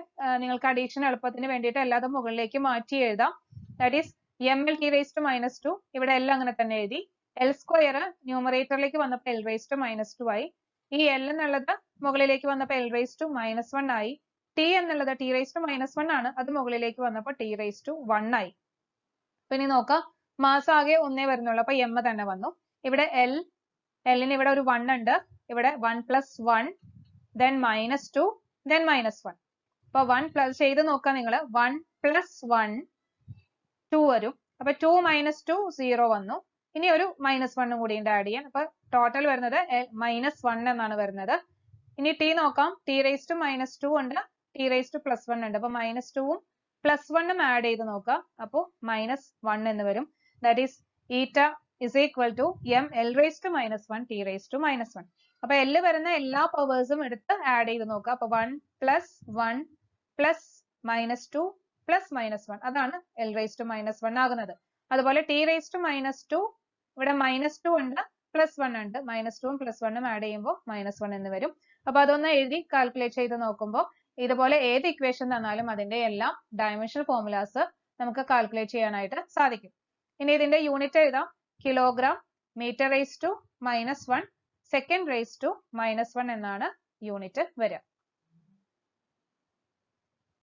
നിങ്ങൾക്ക് അഡീഷൻ എളുപ്പത്തിന് വേണ്ടിയിട്ട് എല്ലാതും മുകളിലേക്ക് മാറ്റി എഴുതാം. That is ml t raised to -2. ഇവിടെ L അങ്ങനെ തന്നെ എഴുതി. L സ്ക്വയർ ന്യൂമറേറ്ററിലേക്ക് വന്നപ്പോൾ L raised to -2 ആയി. ഈ L എന്നുള്ളത് മുകളിലേക്ക് വന്നപ്പോൾ L raised to -1 ആയി. T എന്നുള്ളത് T raised to -1 ആണ്, അത് മുകളിലേക്ക് വന്നപ്പോൾ T raised to 1 ആയി. അപ്പൊ ഇനി നോക്കാം, മാസ് ആകെ ഒന്നേ വരുന്നുള്ളൂ, അപ്പൊ m തന്നെ വന്നു. ഇവിടെ L ന് ഇവിടെ ഒരു 1 ഉണ്ട്, ഇവിടെ 1 + 1, then -2, then -1. അപ്പൊ 1 പ്ലസ് ചെയ്ത് നോക്കാം നിങ്ങൾ, 1 + 1 2 വരും. അപ്പൊ 2 - 2 0 വന്നു. ഇനി ഒരു -1 കൂടി ഉണ്ട് ആഡ് ചെയ്യാൻ. അപ്പൊ ടോട്ടൽ വരുന്നത് -1 എന്നാണ് വരുന്നത്. ഇനി t നോക്കാം, t raised to -2 ഉണ്ട്, t raised to +1 ഉണ്ട്. അപ്പൊ -2ഉം +1ഉം ആഡ് ചെയ്ത് നോക്കാം, അപ്പൊ -1 എന്ന് വരും. ദാറ്റ് ഈസ് ഈറ്റ is equal to ml raised to -1 t raised to -1. അപ്പൊ L വരുന്ന എല്ലാ പവേഴ്സും എടുത്ത് ആഡ് ചെയ്ത് നോക്കാം. അപ്പൊ 1 + 1 + -2 + -1 അതാണ് L raised to -1 ആകുന്നത്. അതുപോലെ t raised to -2 ഇവിടെ -2 ഉണ്ട്, +1 ഉണ്ട്, -2ഉം +1ഉം ആഡ് ചെയ്യുമ്പോൾ -1 എന്ന് വരും. അപ്പൊ അതൊന്ന് എഴുതി കാൽക്കുലേറ്റ് ചെയ്ത് നോക്കുമ്പോൾ ഇതുപോലെ ഏത് ഇക്വേഷൻ തന്നാലും അതിന്റെ എല്ലാ ഡയമെൻഷണൽ ഫോർമുലാസ് നമുക്ക് കാൽക്കുലേറ്റ് ചെയ്യാനായിട്ട് സാധിക്കും. ഇനി ഇതിന്റെ യൂണിറ്റ് എഴുതാം. Kilogram, metre raised to -1, second raised to -1 എന്നാണ് യൂണിറ്റ് വരിക.